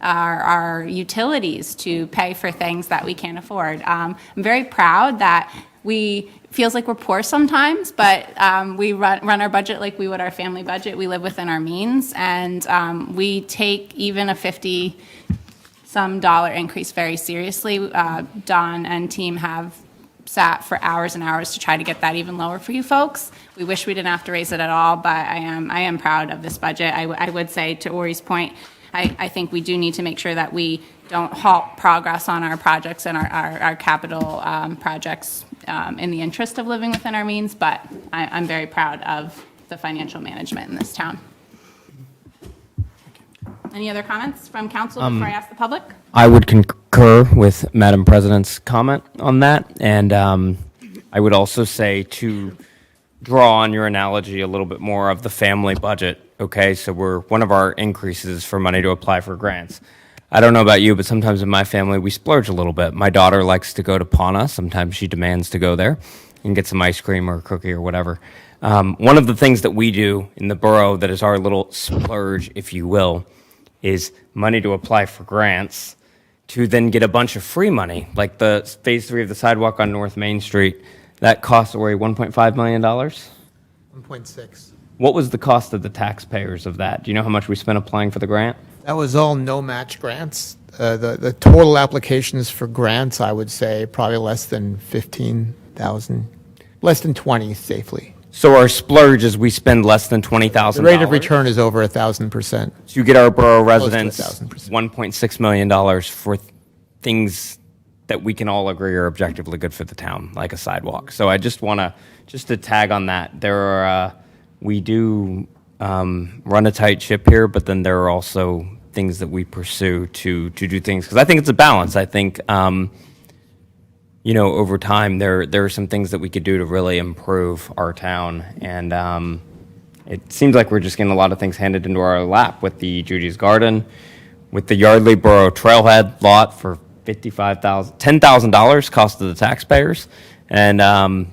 our utilities to pay for things that we can't afford. I'm very proud that feels like we're poor sometimes, but we run our budget like we would our family budget. We live within our means, and we take even a $50-some increase very seriously. Don and team have sat for hours and hours to try to get that even lower for you folks. We wish we didn't have to raise it at all, but I am proud of this budget. I would say, to Ori's point, I think we do need to make sure that we don't halt progress on our projects and our capital projects in the interest of living within our means, but I'm very proud of the financial management in this town. Any other comments from council before I ask the public? I would concur with Madam President's comment on that, and I would also say to draw on your analogy a little bit more of the family budget. Okay, so one of our increases for money to apply for grants. I don't know about you, but sometimes in my family we splurge a little bit. My daughter likes to go to Pana. Sometimes she demands to go there and get some ice cream or a cookie or whatever. One of the things that we do in the borough that is our little splurge, if you will, is money to apply for grants to then get a bunch of free money, like the phase 3 of the sidewalk on North Main Street. That costs Ori $1.5 million. 1.6. What was the cost of the taxpayers of that? Do you know how much we spent applying for the grant? That was all no-match grants. The total applications for grants, I would say, probably less than 15,000, less than 20 safely. So our splurge is we spend less than $20,000. The rate of return is over 1,000%. So you get our borough residents 1,000%. $1.6 million for things that we can all agree are objectively good for the town, like a sidewalk. So I just want to tag on that. There are we do run a tight ship here, but then there are also things that we pursue to do things, because I think it's a balance. I think over time there are some things that we could do to really improve our town, and it seems like we're just getting a lot of things handed into our lap with the Judy's Garden, with the Yardley Borough Trailhead lot for $10,000 cost to the taxpayers, and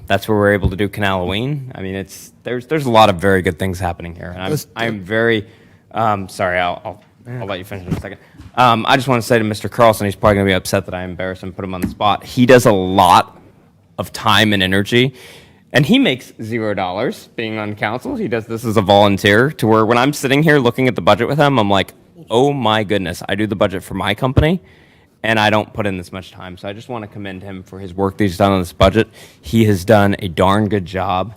that's where we're able to do Canaloween. I mean, there's a lot of very good things happening here, and I'm very sorry. I'll let you finish in a second. I just want to say to Mr. Carlson, he's probably going to be upset that I embarrass him and put him on the spot. He does a lot of time and energy, and he makes $0 being on council. He does this as a volunteer, to where when I'm sitting here looking at the budget with him, I'm like, oh my goodness, I do the budget for my company, and I don't put in this much time. So I just want to commend him for his work that he's done on this budget. He has done a darn good job,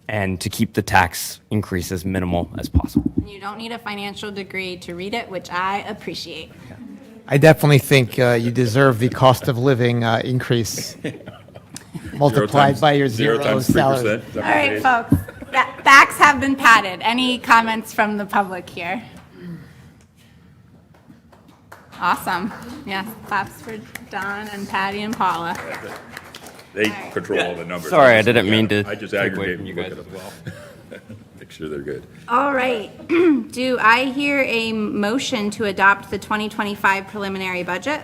and to keep the tax increase as minimal as possible. You don't need a financial degree to read it, which I appreciate. I definitely think you deserve the cost of living increase multiplied by your zero salary. All right, folks, backs have been patted. Any comments from the public here? Awesome. Yes, claps for Don and Patty and Paula. They control all the numbers. Sorry, I didn't mean to I just take away aggregate from you and look guys at as them. well. Make sure they're good. All right. Do I hear a motion to adopt the 2025 preliminary budget?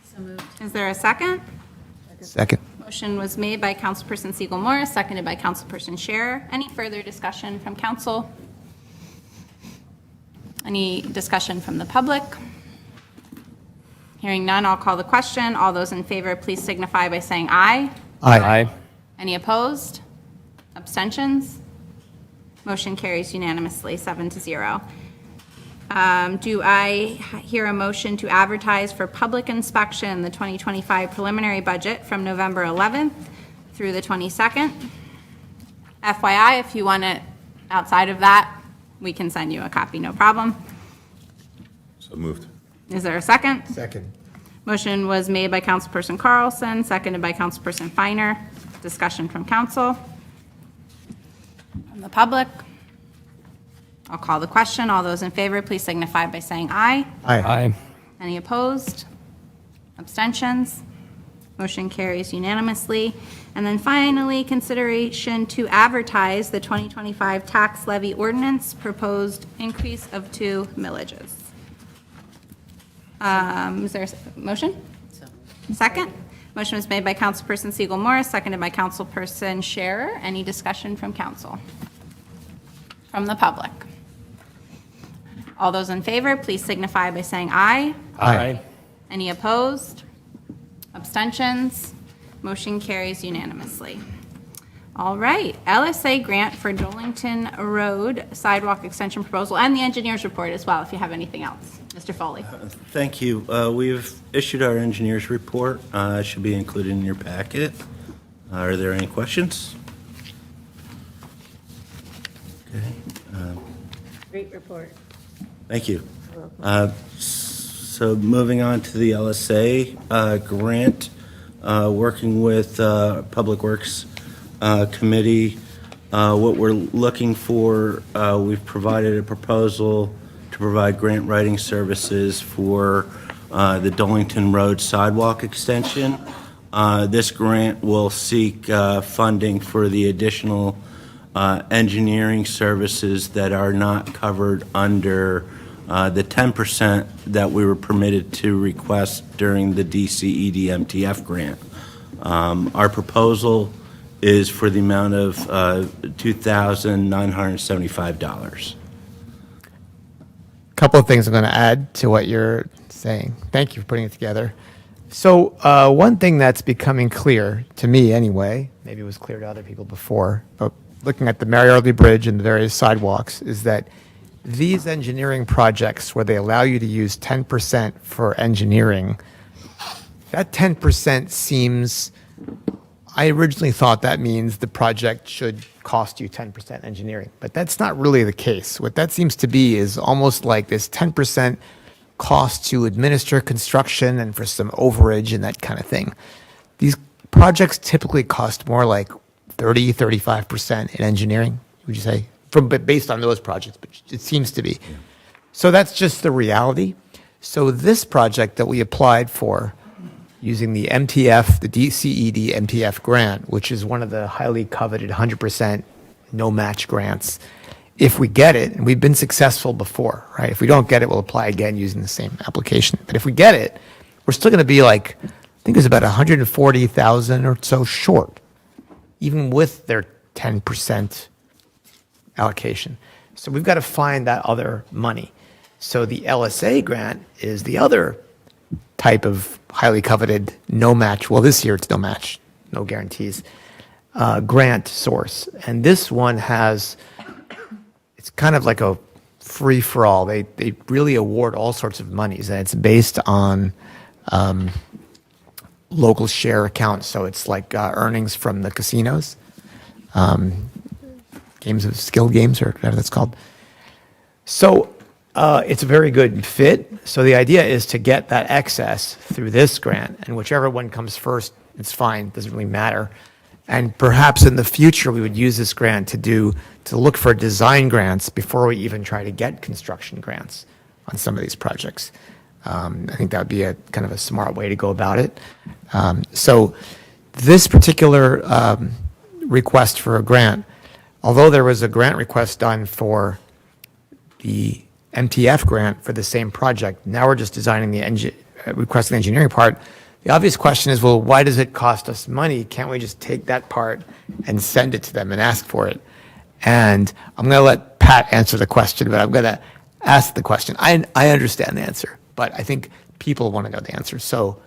So moved. Is there a second? Second. Motion was made by Councilperson Siegel Morris, seconded by Councilperson Scherer. Any further discussion from council? Any discussion from the public? Hearing none, I'll call the question. All those in favor, please signify by saying aye. Aye. Any opposed? Abstentions? Motion carries unanimously, 7-0. Do I hear a motion to advertise for public inspection the 2025 preliminary budget from November 11th through the 22nd? FYI, if you want it outside of that, we can send you a copy, no problem. So moved. Is there a second? Second. Motion was made by Councilperson Carlson, seconded by Councilperson Finer. Discussion from council. From the public. I'll call the question. All those in favor, please signify by saying aye. Aye. Any opposed? Abstentions? Motion carries unanimously. And then finally, consideration to advertise the 2025 tax levy ordinance, proposed increase of 2 millages. Is there a motion? Second? Motion was made by Councilperson Siegel Morris, seconded by Councilperson Scherer. Any discussion from council? From the public? All those in favor, please signify by saying aye. Aye. Any opposed? Abstentions? Motion carries unanimously. All right, LSA grant for Dolington Road sidewalk extension proposal, and the engineer's report as well, if you have anything else. Mr. Foley. Thank you. We've issued our engineer's report. It should be included in your packet. Are there any questions? Okay. Great report. Thank you. So moving on to the LSA grant, working with Public Works Committee, what we're looking for, we've provided a proposal to provide grant writing services for the Dolington Road sidewalk extension. This grant will seek funding for the additional engineering services that are not covered under the 10% that we were permitted to request during the DCED MTF grant. Our proposal is for the amount of $2,975. Couple of things I'm going to add to what you're saying. Thank you for putting it together. So one thing that's becoming clear, to me anyway, maybe it was clear to other people before, but looking at the Mary Yardley Bridge and the various sidewalks, is that these engineering projects where they allow you to use 10% for engineering, that 10% seems, I originally thought that means the project should cost you 10% engineering, but that's not really the case. What that seems to be is almost like this 10% cost to administer construction and for some overage and that kind of thing. These projects typically cost more like 30, 35% in engineering, would you say? Based on those projects, but it seems to be. So that's just the reality. So this project that we applied for using the MTF, the DCED MTF grant, which is one of the highly coveted 100% no match grants, if we get it, and we've been successful before, right? If we don't get it, we'll apply again using the same application. But if we get it, we're still going to be like, I think it's about 140,000 or so short, even with their 10% allocation. So we've got to find that other money. So the LSA grant is the other type of highly coveted no match. Well, this year it's no match, no guarantees, grant source. And this one has, it's kind of like a free for all. They really award all sorts of monies, and it's based on local share accounts. So it's like earnings from the casinos, games of skill games or whatever that's called. So it's a very good fit. So the idea is to get that excess through this grant, and whichever one comes first, it's fine. Doesn't really matter. And perhaps in the future, we would use this grant to look for design grants before we even try to get construction grants on some of these projects. I think that would be a kind of a smart way to go about it. So this particular request for a grant, although there was a grant request done for the MTF grant for the same project, now we're just designing requesting the engineering part. The obvious question is, well, why does it cost us money? Can't we just take that part and send it to them and ask for it? And I'm going to let Pat answer the question, but I'm going to ask the question. I understand the answer, but I think people want to know the answer. So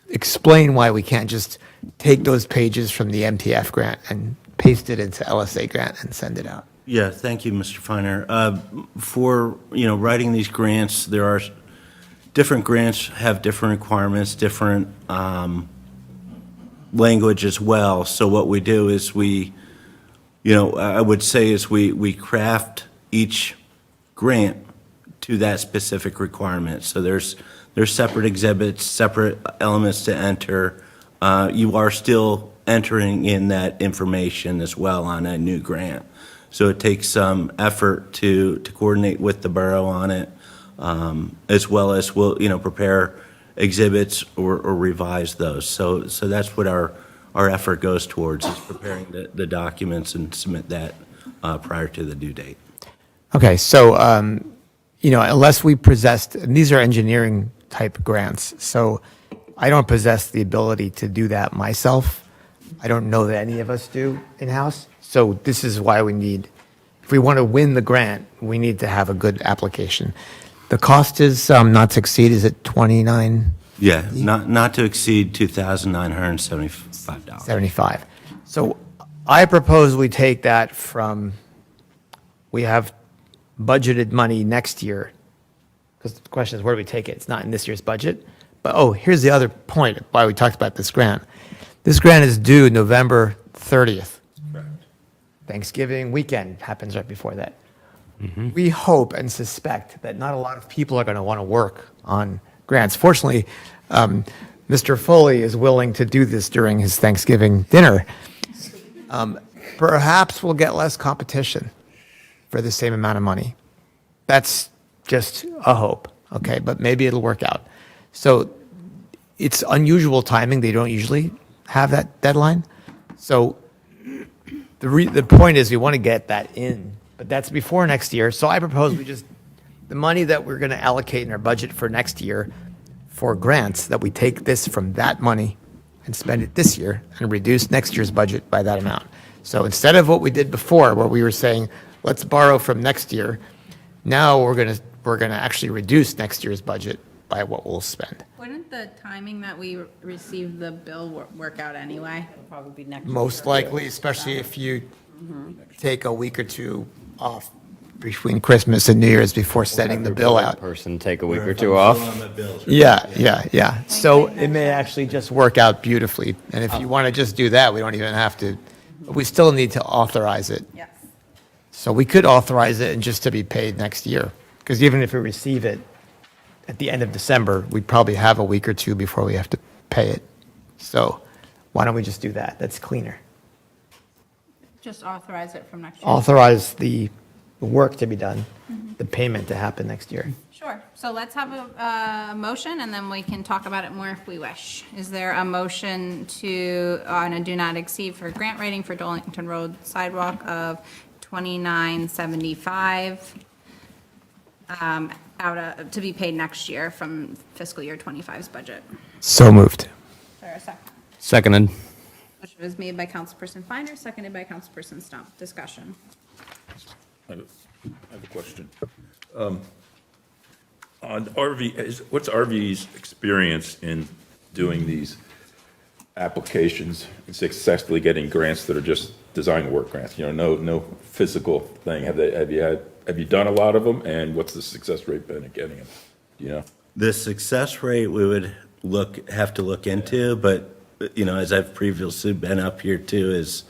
explain why we can't just take those pages from the MTF grant and paste it into LSA grant and send it out. Yeah, thank you, Mr. Feiner. For, writing these grants, there are different grants have different requirements, different language as well. So what we do is I would say is we craft each grant to that specific requirement. So there's separate exhibits, separate elements to enter. You are still entering in that information as well on a new grant. So it takes some effort to coordinate with the borough on it, as well as we'll, prepare exhibits or revise those. So that's what our effort goes towards, is preparing the documents and submit that prior to the due date. Okay, so, unless we possessed, and these are engineering type grants, so I don't possess the ability to do that myself. I don't know that any of us do in-house. So this is why we need, if we want to win the grant, we need to have a good application. The cost is not to exceed, is it 29? Yeah, not to exceed $2,975. 75. So I propose we take that from, we have budgeted money next year, because the question is, where do we take it? It's not in this year's budget. But, here's the other point why we talked about this grant. This grant is due November 30th. Thanksgiving weekend happens right before that. We hope and suspect that not a lot of people are going to want to work on grants. Fortunately, Mr. Foley is willing to do this during his Thanksgiving dinner. Perhaps we'll get less competition for the same amount of money. That's just a hope, okay? But maybe it'll work out. So it's unusual timing. They don't usually have that deadline. So the point is we want to get that in, but that's before next year. So I propose the money that we're going to allocate in our budget for next year for grants, that we take this from that money and spend it this year and reduce next year's budget by that amount. So instead of what we did before, where we were saying, let's borrow from next year, now we're going to actually reduce next year's budget by what we'll spend. Wouldn't the timing that we receive the bill work out anyway? Probably next. Most likely, especially if you take a week or two off between Christmas and New Year's before sending the bill out. Person take a week or two off. Yeah. So it may actually just work out beautifully. And if you want to just do that, we don't even have to, we still need to authorize it. Yes. So we could authorize it and just to be paid next year. Because even if we receive it at the end of December, we'd probably have a week or two before we have to pay it. So why don't we just do that? That's cleaner. Just authorize it from next year. Authorize the work to be done, the payment to happen next year. Sure. So let's have a motion, and then we can talk about it more if we wish. Is there a motion on a do not exceed for grant writing for Dolington Road sidewalk of $29.75 to be paid next year from fiscal year 25's budget? So moved. Is there a second? Seconded. Motion was made by Councilperson Finer, seconded by Councilperson Stump. Discussion. I have a question. On RV, what's RV's experience in doing these applications and successfully getting grants that are just design work grants? No physical thing. Have you done a lot of them, and what's the success rate been at getting them? Do you know? The success rate we would have to look into, but as I've previously been up here too, is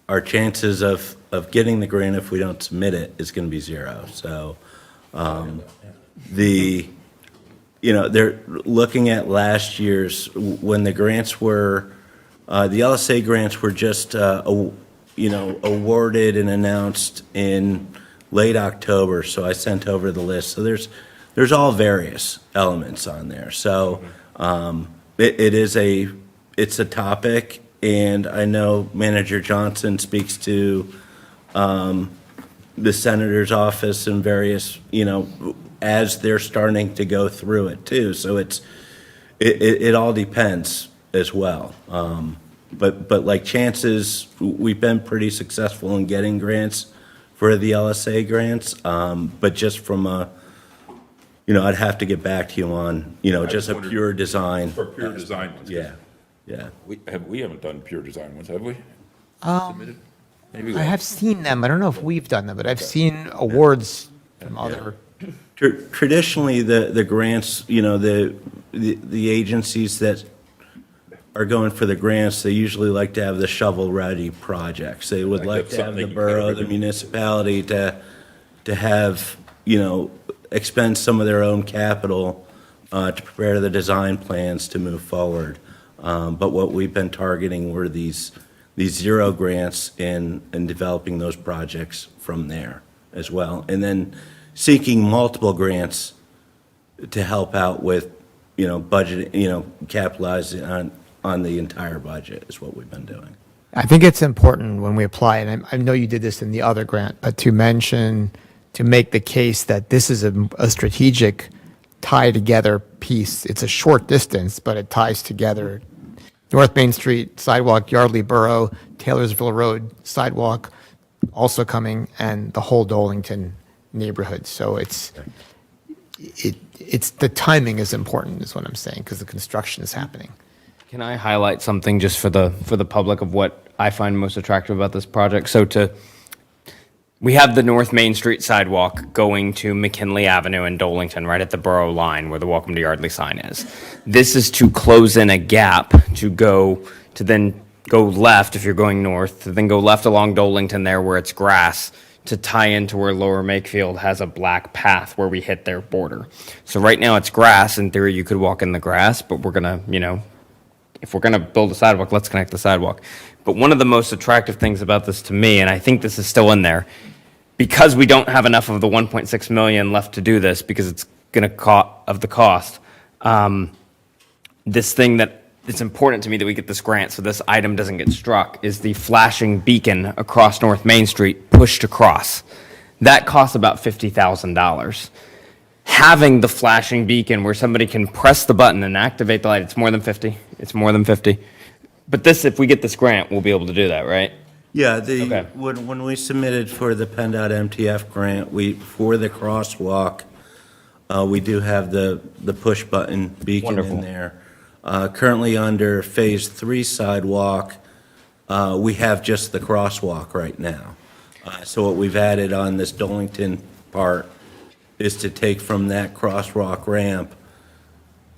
our chances of getting the grant if we don't submit it is going to be zero. So they're looking at last year's, when the grants were, the LSA grants were just awarded and announced in late October. So I sent over the list. So there's all various elements on there. So it's a topic, and I know Manager Johnson speaks to the senator's office and various, as they're starting to go through it too. So it all depends as well. But like chances, we've been pretty successful in getting grants for the LSA grants. But just from I'd have to get back to you on, just just a wondered- pure design. For pure design ones. Yeah, yeah. We haven't done pure design ones, have we? Submitted? Maybe we I have seen them. I don't know if we've done them, but I've seen awards from other. Traditionally, the grants, the agencies that are going for the grants, they usually like to have the shovel-ready projects. They would like that's to have something the they can borough, kinda the do. municipality to have, expend some of their own capital to prepare the design plans to move forward. But what we've been targeting were these zero grants and developing those projects from there as well. And then seeking multiple grants to help out with, budget, capitalizing on the entire budget is what we've been doing. I think it's important when we apply, and I know you did this in the other grant, but to make the case that this is a strategic tie-together piece. It's a short distance, but it ties together North Main Street sidewalk, Yardley Borough, Taylorsville Road sidewalk, also coming, and the whole Dolington neighborhood. So it's the timing is important, is what I'm saying, because the construction is happening. Can I highlight something just for the public of what I find most attractive about this project? We have the North Main Street sidewalk going to McKinley Avenue in Dolington, right at the borough line where the Welcome to Yardley sign is. This is to close in a gap to then go left if you're going north, to then go left along Dolington there where it's grass, to tie into where Lower Makefield has a black path where we hit their border. So right now it's grass. In theory, you could walk in the grass, but we're going to, if we're going to build a sidewalk, let's connect the sidewalk. But one of the most attractive things about this to me, and I think this is still in there, because we don't have enough of the 1.6 million left to do this, because it's going to of the cost, this thing that it's important to me that we get this grant so this item doesn't get struck is the flashing beacon across North Main Street pushed across. That costs about $50,000. Having the flashing beacon where somebody can press the button and activate the light, it's more than 50. It's more than 50. But this, if we get this grant, we'll be able to do that, right? Yeah, Okay. when we submitted for the PennDOT MTF grant, for the crosswalk, we do have the push button beacon Wonderful. in there. Currently under Phase 3 sidewalk, we have just the crosswalk right now. So what we've added on this Dolington part is to take from that crosswalk ramp,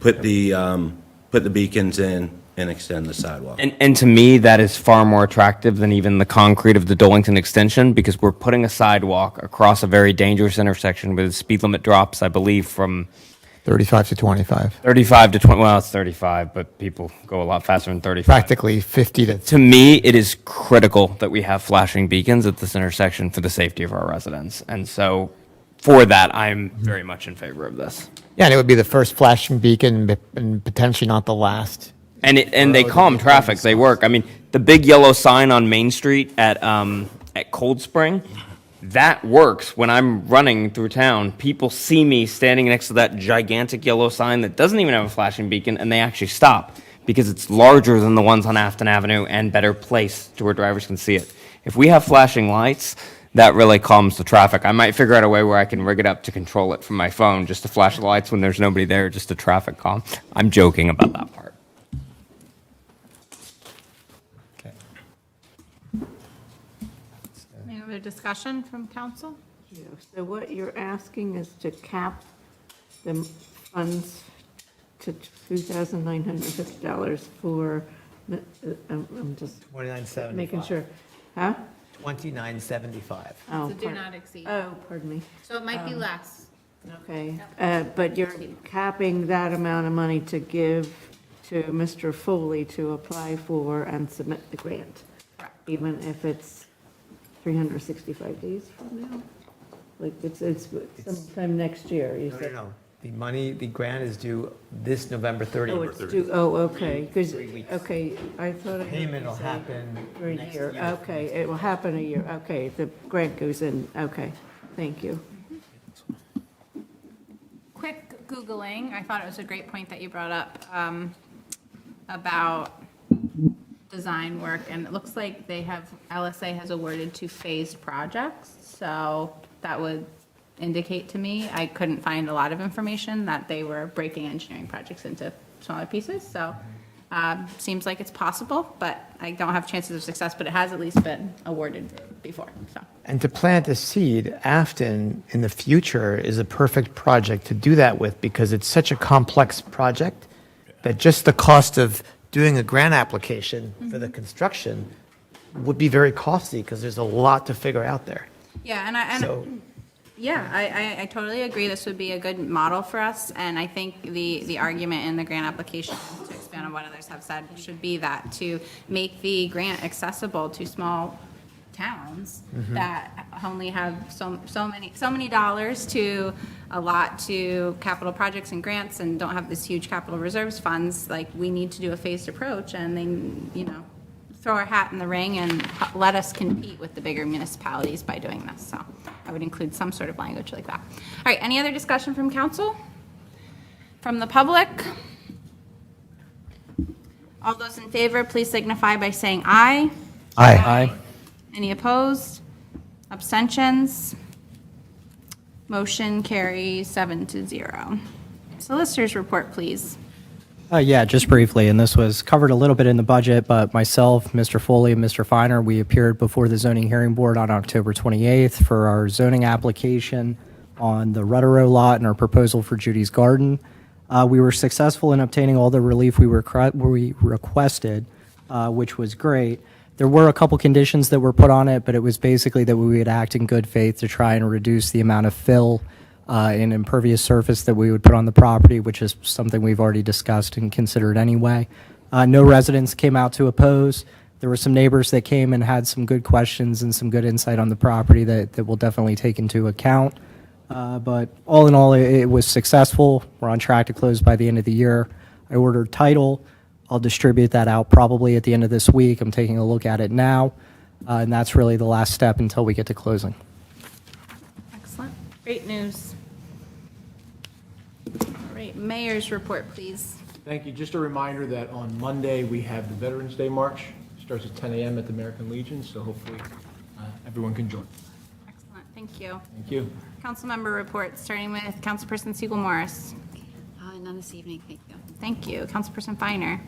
put the beacons in, and extend the sidewalk. And to me, that is far more attractive than even the concrete of the Dolington extension, because we're putting a sidewalk across a very dangerous intersection where the speed limit drops, I believe, from 35 to 25. 35 to 20. Well, it's 35, but people go a lot faster than 35. Practically 50 to. To me, it is critical that we have flashing beacons at this intersection for the safety of our residents. And so for that, I'm very much in favor of this. Yeah, and it would be the first flashing beacon and potentially not the last. And they calm traffic. They work. I mean, the big yellow sign on Main Street at Cold Spring, that works when I'm running through town. People see me standing next to that gigantic yellow sign that doesn't even have a flashing beacon, and they actually stop because it's larger than the ones on Afton Avenue and better placed to where drivers can see it. If we have flashing lights, that really calms the traffic. I might figure out a way where I can rig it up to control it from my phone, just to flash the lights when there's nobody there, just to traffic calm. I'm joking about that part. Any other discussion from council? So what you're asking is to cap the funds to $2,950 for, I'm just 2975. making sure, huh? 2975. Oh, So do not exceed. Oh, pardon me. So it might be less. Okay, but you're capping that amount of money to give to Mr. Foley to apply for and submit the grant, Correct. even if it's 365 days from now? Like, it's sometime next year, you said? No. The grant is due this November 30th. Oh, it's due, oh, okay, because, 3 weeks. okay, I thought I heard Payment you will say happen for a next year. year. Okay, it will happen a year, okay, the grant goes in, okay, thank you. Quick Googling, I thought it was a great point that you brought up about design work, and it looks like LSA has awarded 2 phased projects, so that would indicate to me. I couldn't find a lot of information that they were breaking engineering projects into smaller pieces, so seems like it's possible, but I don't have chances of success, but it has at least been awarded before, so. And to plant a seed, Afton in the future is a perfect project to do that with because it's such a complex project that just the cost of doing a grant application for the construction would be very costly because there's a lot to figure out there. Yeah, So- Yeah, I totally agree. This would be a good model for us, and I think the argument in the grant application, to expand on what others have said, should be that to make the grant accessible to small towns that only have so many dollars to allot to capital projects and grants and don't have this huge capital reserves funds. Like, we need to do a phased approach, and then, throw our hat in the ring and let us compete with the bigger municipalities by doing this. So I would include some sort of language like that. All right, any other discussion from council? From the public? All those in favor, please signify by saying aye. Aye. Any opposed? Abstentions? Motion carries 7-0. Solicitors report, please. Yeah, just briefly, and this was covered a little bit in the budget, but myself, Mr. Foley, and Mr. Finer, we appeared before the zoning hearing board on October 28th for our zoning application on the Rutterow lot and our proposal for Judy's Garden. We were successful in obtaining all the relief we requested, which was great. There were a couple conditions that were put on it, but it was basically that we would act in good faith to try and reduce the amount of fill and impervious surface that we would put on the property, which is something we've already discussed and considered anyway. No residents came out to oppose. There were some neighbors that came and had some good questions and some good insight on the property that we'll definitely take into account. But all in all, it was successful. We're on track to close by the end of the year. I ordered title. I'll distribute that out probably at the end of this week. I'm taking a look at it now, and that's really the last step until we get to closing. Excellent. Great news. All right, mayor's report, please. Thank you. Just a reminder that on Monday, we have the Veterans Day March. Starts at 10 a.m. at the American Legion, so hopefully everyone can join. Excellent, thank you. Thank you. Council member reports, starting with Councilperson Siegel Morris. None this evening, thank you. Thank you. Councilperson Finer.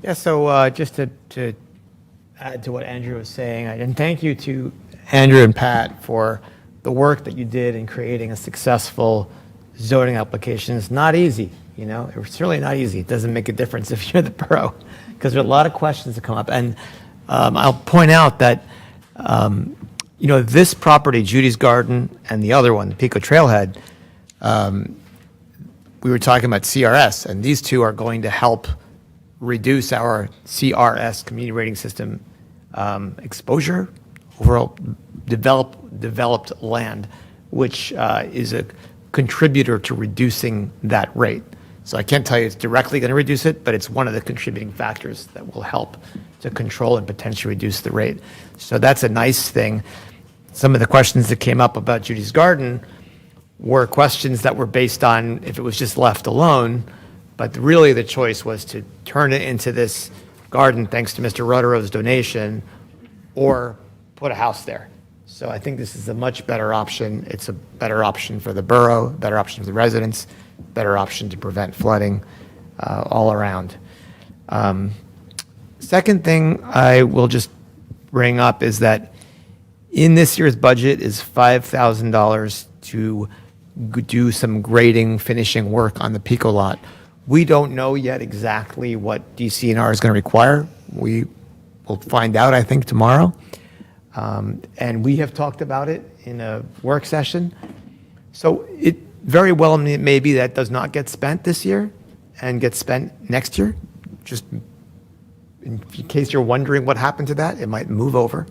Yeah, so just to add to what Andrew was saying, and thank you to Andrew and Pat for the work that you did in creating a successful zoning application. It's not easy, it's really not easy. It doesn't make a difference if you're the borough, because there are a lot of questions that come up. And I'll point out that, this property, Judy's Garden, and the other one, the Pico Trailhead, we were talking about CRS, and these two are going to help reduce our CRS, community rating system, exposure, overall developed land, which is a contributor to reducing that rate. So I can't tell you it's directly going to reduce it, but it's one of the contributing factors that will help to control and potentially reduce the rate. So that's a nice thing. Some of the questions that came up about Judy's Garden were questions that were based on if it was just left alone, but really the choice was to turn it into this garden thanks to Mr. Rutterow's donation, or put a house there. So I think this is a much better option. It's a better option for the borough, better option for the residents, better option to prevent flooding all around. Second thing I will just bring up is that in this year's budget is $5,000 to do some grading, finishing work on the Pico lot. We don't know yet exactly what DCNR is going to require. We will find out, I think, tomorrow. And we have talked about it in a work session. So it very well may be that does not get spent this year and gets spent next year. Just in case you're wondering what happened to that, it might move over.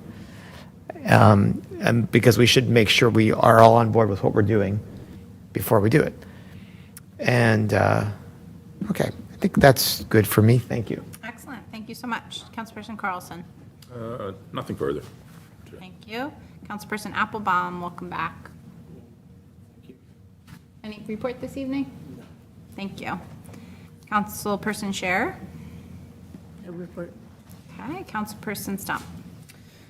And because we should make sure we are all on board with what we're doing before we do it. And, okay, I think that's good for me. Thank you. Excellent. Thank you so much. Councilperson Carlson. Nothing further. Thank you. Councilperson Applebaum, welcome back. Any report this evening? Thank you. Councilperson Scherer. A report. Okay. Councilperson Stump.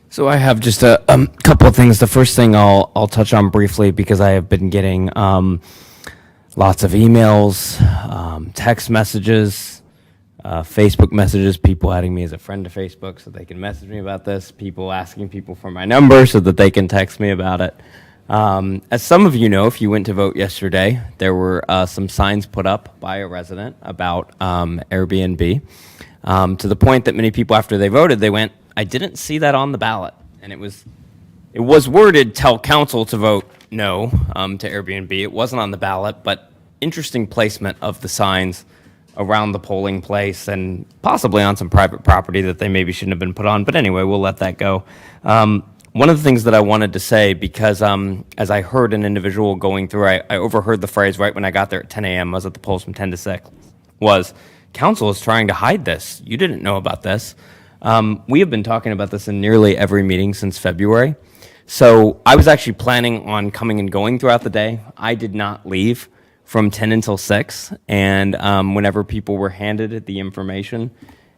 So I have just a couple of things. The first thing I'll touch on briefly because I have been getting lots of emails, text messages, Facebook messages, people adding me as a friend to Facebook so they can message me about this, people asking people for my number so that they can text me about it. As some of you know, if you went to vote yesterday, there were some signs put up by a resident about Airbnb, to the point that many people after they voted, they went, I didn't see that on the ballot. And it was worded, tell council to vote no to Airbnb. It wasn't on the ballot, but interesting placement of the signs around the polling place and possibly on some private property that they maybe shouldn't have been put on. But anyway, we'll let that go. One of the things that I wanted to say, because as I heard an individual going through, I overheard the phrase right when I got there at 10 a.m., I was at the polls from 10 to 6, was, council is trying to hide this. You didn't know about this. We have been talking about this in nearly every meeting since February. So I was actually planning on coming and going throughout the day. I did not leave from 10 until 6. And whenever people were handed the information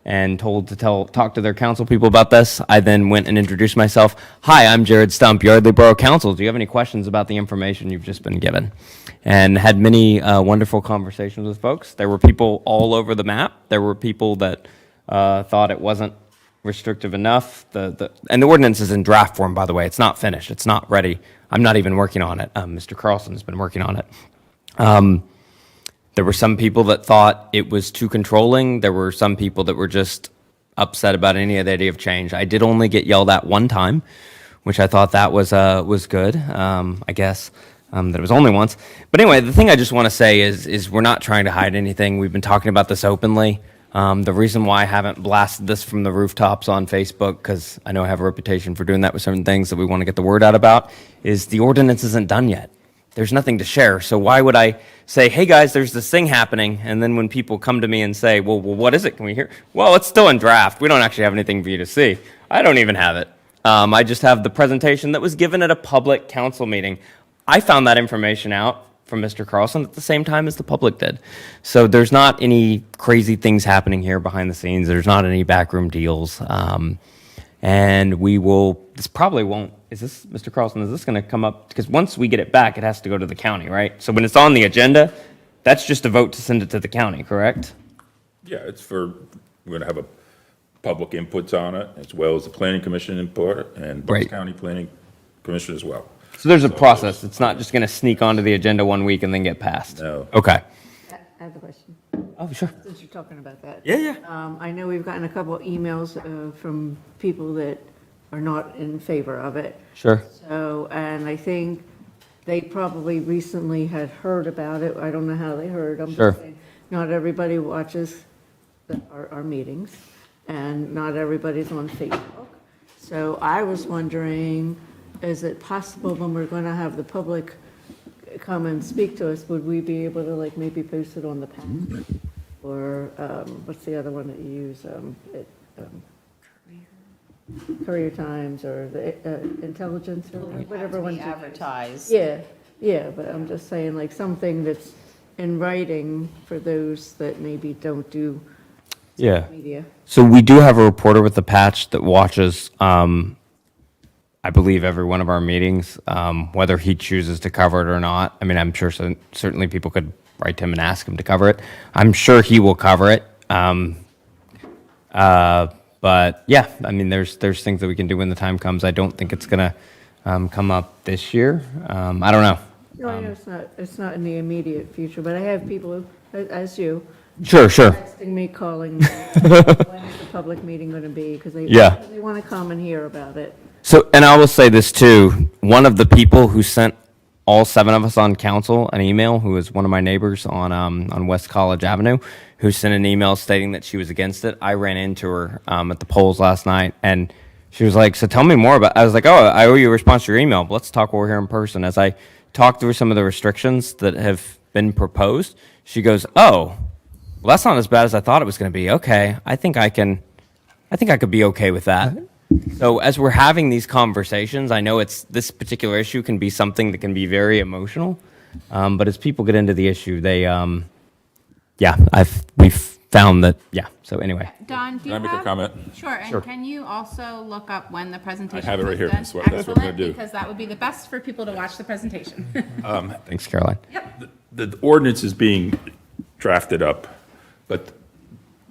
and told to talk to their council people about this, I then went and introduced myself. Hi, I'm Jared Stump, Yardley Borough Council. Do you have any questions about the information you've just been given? And had many wonderful conversations with folks. There were people all over the map. There were people that thought it wasn't restrictive enough. And the ordinance is in draft form, by the way. It's not finished. It's not ready. I'm not even working on it. Mr. Carlson has been working on it. There were some people that thought it was too controlling. There were some people that were just upset about any of the idea of change. I did only get yelled at one time, which I thought that was good. I guess that it was only once. But anyway, the thing I just want to say is we're not trying to hide anything. We've been talking about this openly. The reason why I haven't blasted this from the rooftops on Facebook, because I know I have a reputation for doing that with certain things that we want to get the word out about, is the ordinance isn't done yet. There's nothing to share. So why would I say, hey guys, there's this thing happening, and then when people come to me and say, well, what is it? Can we hear? Well, it's still in draft. We don't actually have anything for you to see. I don't even have it. I just have the presentation that was given at a public council meeting. I found that information out from Mr. Carlson at the same time as the public did. So there's not any crazy things happening here behind the scenes. There's not any backroom deals. And we will, this probably won't, is this, Mr. Carlson, is this going to come up? Because once we get it back, it has to go to the county, right? So when it's on the agenda, that's just a vote to send it to the county, correct? Yeah, we're going to have a public inputs on it, as well as the planning commission input and Bucks Right. County Planning Commission as well. So there's a process. It's not just going to sneak onto the agenda one week and then get passed. No. Okay. I have a question, Oh, sure. since you're talking about that. Yeah. I know we've gotten a couple of emails from people that are not in favor of it. Sure. So, and I think they probably recently had heard about it. I don't know how they heard. I'm Sure. just saying, not everybody watches our meetings, and not everybody's on Facebook. So I was wondering, is it possible when we're going to have the public come and speak to us, would we be able to like maybe post it on the PAC? Or what's the other one that you use? Courier Times or the Intelligence or whatever one. Advertise. Yeah, but I'm just saying like something that's in writing for those that maybe don't do Yeah. media. So we do have a reporter with the patch that watches, I believe, every one of our meetings, whether he chooses to cover it or not. I mean, I'm sure certainly people could write to him and ask him to cover it. I'm sure he will cover it. But yeah, I mean, there's things that we can do when the time comes. I don't think it's going to come up this year. I don't know. No, I know it's not in the immediate future, but I have people, as you, Sure. texting me, calling me, when is the public meeting going to be? Because they want to come and hear about it. So, and I will say this too, one of the people who sent all 7 of us on council an email, who is one of my neighbors on West College Avenue, who sent an email stating that she was against it. I ran into her at the polls last night, and she was like, so tell me more about, I was like, oh, I owe you a response to your email, but let's talk while we're here in person. As I talked through some of the restrictions that have been proposed, she goes, oh, well, that's not as bad as I thought it was going to be. Okay, I think I could be okay with that. So as we're having these conversations, I know this particular issue can be something that can be very emotional, but as people get into the issue, we've found that, yeah, so anyway. Don, do Can you I make a have? comment? Sure, and can you also look up when the presentation have it right was here. done? That's what I'm gonna Excellent, do. because that would be the best for people to watch the presentation. Thanks, Caroline. The ordinance is being drafted up, but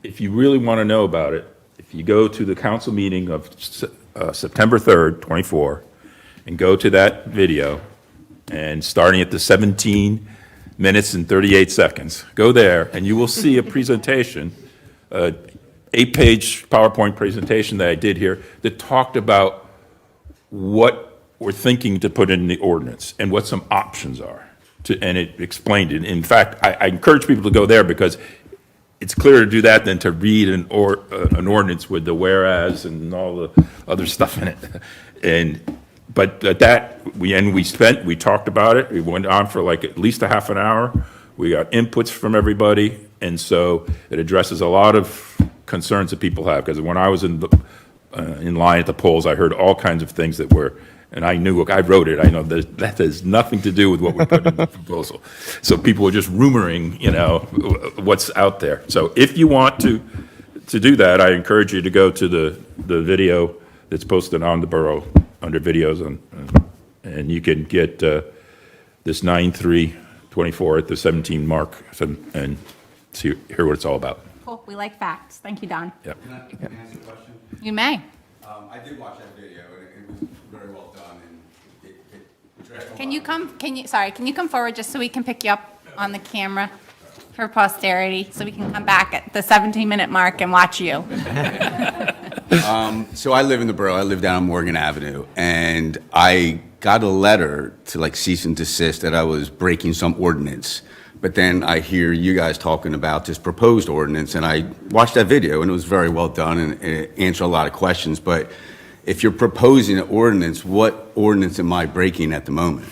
if you really want to know about it, if you go to the council meeting of September 3rd, 24, and go to that video, and starting at the 17 minutes and 38 seconds, go there, and you will see a presentation, 8-page PowerPoint presentation that I did here that talked about what we're thinking to put in the ordinance and what some options are. And it explained it. In fact, I encourage people to go there because it's clearer to do that than to read an ordinance with the whereas and all the other stuff in it. But we talked about it. We went on for like at least a half an hour. We got inputs from everybody, and so it addresses a lot of concerns that people have. Because when I was in line at the polls, I heard all kinds of things that were, and I knew, I wrote it, I know that has nothing to do with what we put in the proposal. So people were just rumoring, what's out there. So if you want to do that, I encourage you to go to the video that's posted on the borough under videos, and you can get this 9/3/24 at the 17 mark and hear what it's all about. Cool, we like facts. Thank you, Don. Yep. Can I ask a question? You may. I did watch that video, and it was very well done, and it addressed a lot. Can you come forward just so we can pick you up on the camera for posterity, so we can come back at the 17-minute mark and watch you? So I live in the borough. I live down on Morgan Avenue, and I got a letter to cease and desist that I was breaking some ordinance. But then I hear you guys talking about this proposed ordinance, and I watched that video, and it was very well done, and it answered a lot of questions. But if you're proposing an ordinance, what ordinance am I breaking at the moment?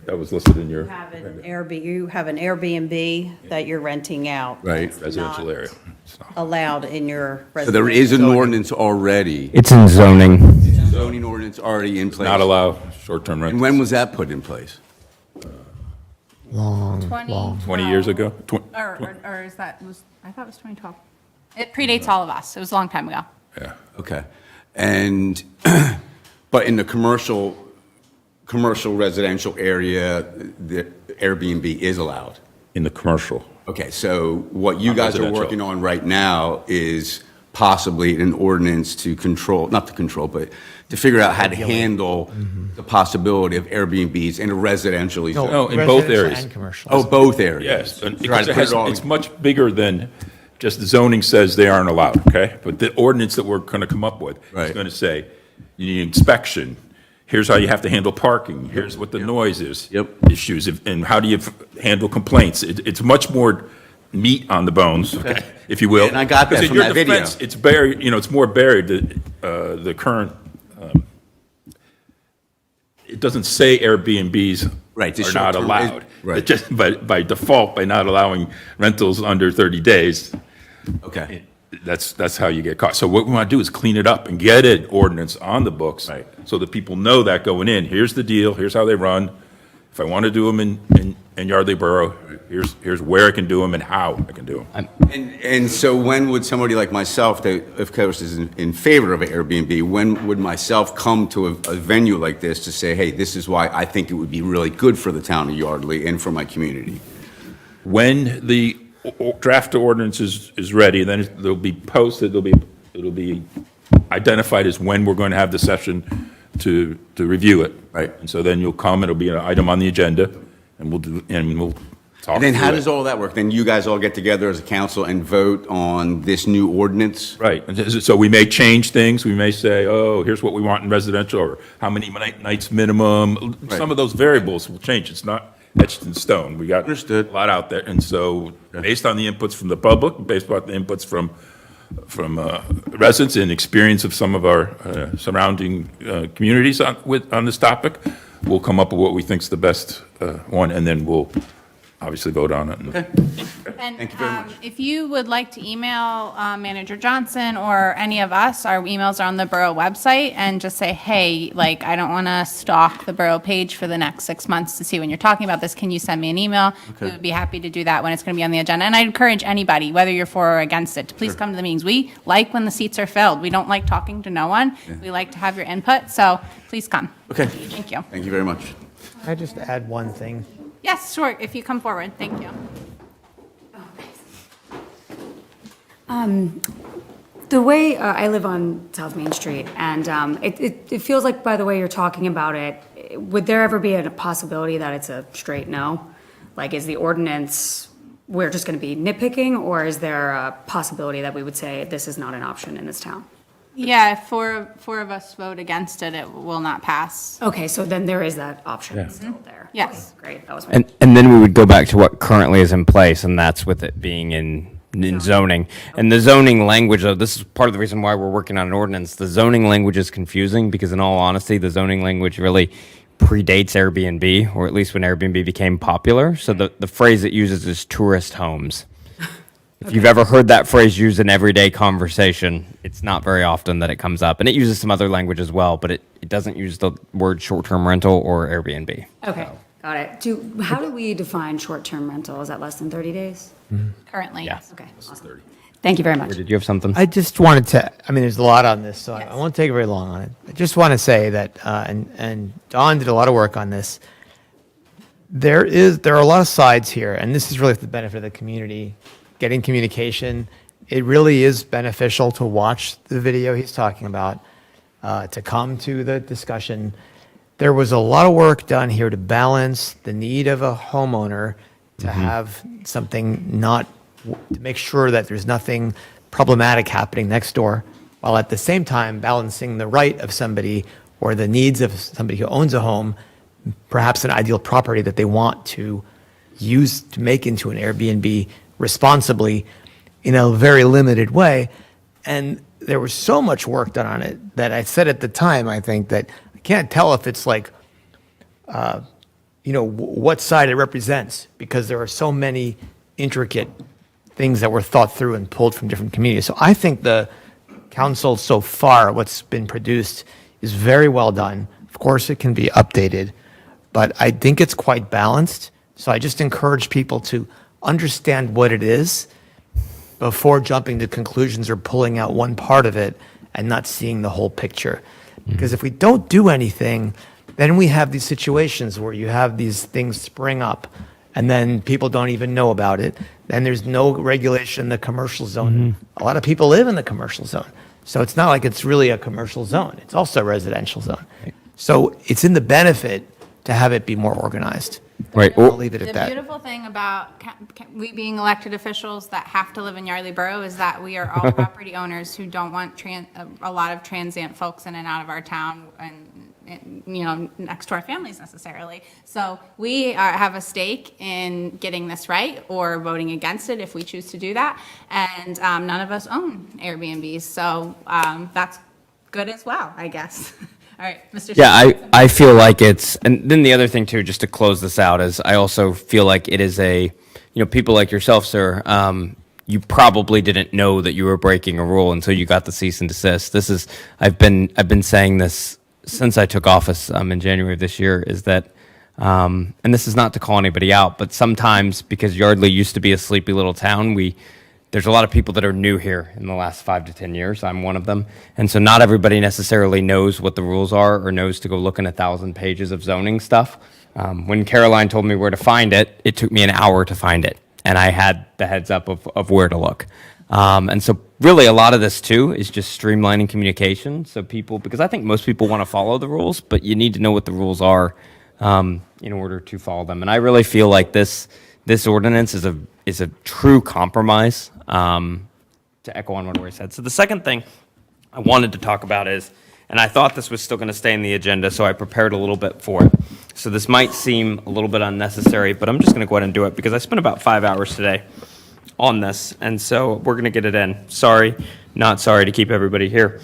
That was listed in your You have an Airbnb that you're renting out. Right. residential area. It's not- Allowed in your So residential. there is an ordinance already, It's in zoning. zoning ordinance already in place. Not allow short-term And rentals. when was that put in place? Long. 20 years ago? Or is that, I thought it was 2012. It predates all of us. It was a long time ago. Yeah. Okay. And, but in the commercial residential area, the Airbnb is allowed? In the commercial. Okay, so what you Not guys are residential. working on right now is possibly an ordinance to control, not to control, but to figure out how to handle the possibility of Airbnbs in a residentially. No, in both residential areas. and commercial. Oh, both areas. Yes, and Try because to it put has, it all it's in- much bigger than just the zoning says they aren't allowed, okay? But the ordinance that we're going to come up with is Right. going to say, you need inspection, here's how you have to handle parking, here's what the noise is. Yep. Issues, and how do you handle complaints? It's much more meat on the bones, okay, if you will. And I got that Because in from your that video. defense, it's buried, it's more buried, the current, it doesn't say Airbnbs Right, it's are not short-term, allowed. right. It just, by default, by not allowing rentals under 30 days, Okay. that's how you get caught. So what we want to do is clean it up and get an ordinance on the books. Right. So that people know that going in, here's the deal, here's how they run. If I want to do them in Yardley Borough, here's where I can do them and how I can do them. And so when would somebody like myself, that of course is in favor of an Airbnb, when would myself come to a venue like this to say, hey, this is why I think it would be really good for the town of Yardley and for my community? When the draft ordinance is ready, then it'll be posted, it'll be identified as when we're going to have the session to review it. Right. And so then you'll come, it'll be an item on the agenda, and we'll talk And then how through does it. all that work? Then you guys all get together as a council and vote on this new ordinance? Right, and so we may change things, we may say, oh, here's what we want in residential, or how many nights minimum. Right. Some of those variables will change, it's not etched in stone. We got Understood. a lot out there, and so based on the inputs from the public, based on the inputs from residents and experience of some of our surrounding communities on this topic, we'll come up with what we think's the best one, and then we'll obviously vote on it. And Thank you very much. if you would like to email Manager Johnson or any of us, our emails are on the borough website, and just say, hey, like, I don't want to stalk the borough page for the next 6 months to see when you're talking about this. Can you send me an email? We would be happy to do that when it's going to be on the agenda. And I encourage anybody, whether you're for or against it, to please come to the meetings. We like when the seats are filled. We don't like talking to no one. We like to have your input, so please come. Okay. Thank you. Thank you very much. Can I just add one thing? Yes, sure, if you come forward. Thank you. The way I live on South Main Street, and it feels like by the way you're talking about it, would there ever be a possibility that it's a straight no? Like, is the ordinance, we're just going to be nitpicking, or is there a possibility that we would say this is not an option in this town? Yeah, if four of us vote against it, it will not pass. Okay, so then there is that option still there. Yes. Okay, great, that was my. And then we would go back to what currently is in place, and that's with it being in zoning. And the zoning language, though, this is part of the reason why we're working on an ordinance. The zoning language is confusing because, in all honesty, the zoning language really predates Airbnb, or at least when Airbnb became popular. So the phrase it uses is tourist homes. If you've ever heard that phrase used in everyday conversation, it's not very often that it comes up. And it uses some other language as well, but it doesn't use the word short-term rental or Airbnb. Okay, got it. How do we define short-term rental? Is that less than 30 days? Currently, Yeah. yes. Okay, awesome. Thank you very much. Or did you have something? I just wanted to, I mean, there's a lot on this, so I won't take very long on it. I just want to say that, and Don did a lot of work on this. There are a lot of sides here, and this is really for the benefit of the community, getting communication. It really is beneficial to watch the video he's talking about, to come to the discussion. There was a lot of work done here to balance the need of a homeowner to have something to make sure that there's nothing problematic happening next door, while at the same time balancing the right of somebody or the needs of somebody who owns a home, perhaps an ideal property that they want to use to make into an Airbnb responsibly in a very limited way. And there was so much work done on it that I said at the time, I think that I can't tell if it's like, what side it represents, because there are so many intricate things that were thought through and pulled from different communities. So I think the council so far, what's been produced, is very well done. Of course, it can be updated, but I think it's quite balanced. So I just encourage people to understand what it is before jumping to conclusions or pulling out one part of it and not seeing the whole picture. Because if we don't do anything, then we have these situations where you have these things spring up and then people don't even know about it. Then there's no regulation in the commercial zone. A lot of people live in the commercial zone. So it's not like it's really a commercial zone. It's also a residential zone. So it's in the benefit to have it be more organized. Right. I'll leave it at The that. beautiful thing about we being elected officials that have to live in Yardley Borough is that we are all property owners who don't want a lot of transient folks in and out of our town and next to our families necessarily. So we have a stake in getting this right or voting against it if we choose to do that. And none of us own Airbnbs, so that's good as well, I guess. All right, Mr. Yeah, I feel like and then the other thing too, just to close this out, is I also feel like it is people like yourself, sir, you probably didn't know that you were breaking a rule until you got the cease and desist. I've been saying this since I took office in January of this year, is that, and this is not to call anybody out, but sometimes, because Yardley used to be a sleepy little town, there's a lot of people that are new here in the last 5 to 10 years. I'm one of them. And so not everybody necessarily knows what the rules are or knows to go look in 1,000 pages of zoning stuff. When Caroline told me where to find it, it took me an hour to find it. And I had the heads up of where to look. And so really a lot of this too is just streamlining communication. So because I think most people want to follow the rules, but you need to know what the rules are in order to follow them. And I really feel like this ordinance is a true compromise, to echo on what Roy said. So the second thing I wanted to talk about is, and I thought this was still going to stay in the agenda, so I prepared a little bit for it. So this might seem a little bit unnecessary, but I'm just going to go ahead and do it because I spent about 5 hours today on this, and so we're going to get it in. Sorry, not sorry to keep everybody here.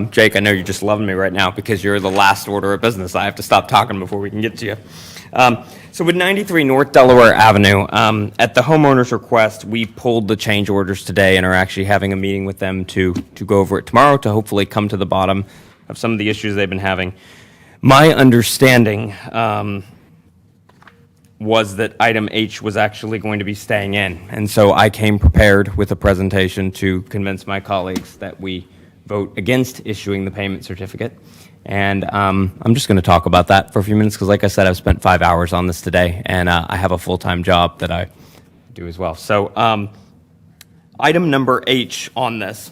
Jake, I know you're just loving me right now because you're the last order of business. I have to stop talking before we can get to you. So with 93 North Delaware Avenue, at the homeowner's request, we pulled the change orders today and are actually having a meeting with them to go over it tomorrow to hopefully come to the bottom of some of the issues they've been having. My understanding was that item H was actually going to be staying in. And so I came prepared with a presentation to convince my colleagues that we vote against issuing the payment certificate. And I'm just going to talk about that for a few minutes because, like I said, I've spent 5 hours on this today, and I have a full-time job that I do as well. So item number H on this.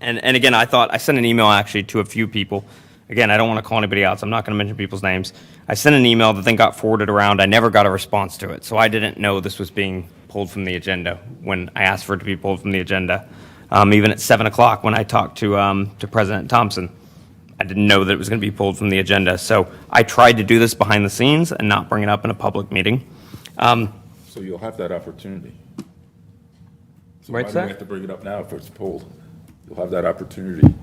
And again, I sent an email actually to a few people. Again, I don't want to call anybody out, so I'm not going to mention people's names. I sent an email that then got forwarded around. I never got a response to it, so I didn't know this was being pulled from the agenda when I asked for it to be pulled from the agenda. Even at 7 o'clock when I talked to President Thompson, I didn't know that it was going to be pulled from the agenda. So I tried to do this behind the scenes and not bring it up in a public meeting. So you'll have that opportunity. So Right, why do sir? we have to bring it up now if it's pulled? You'll have that opportunity.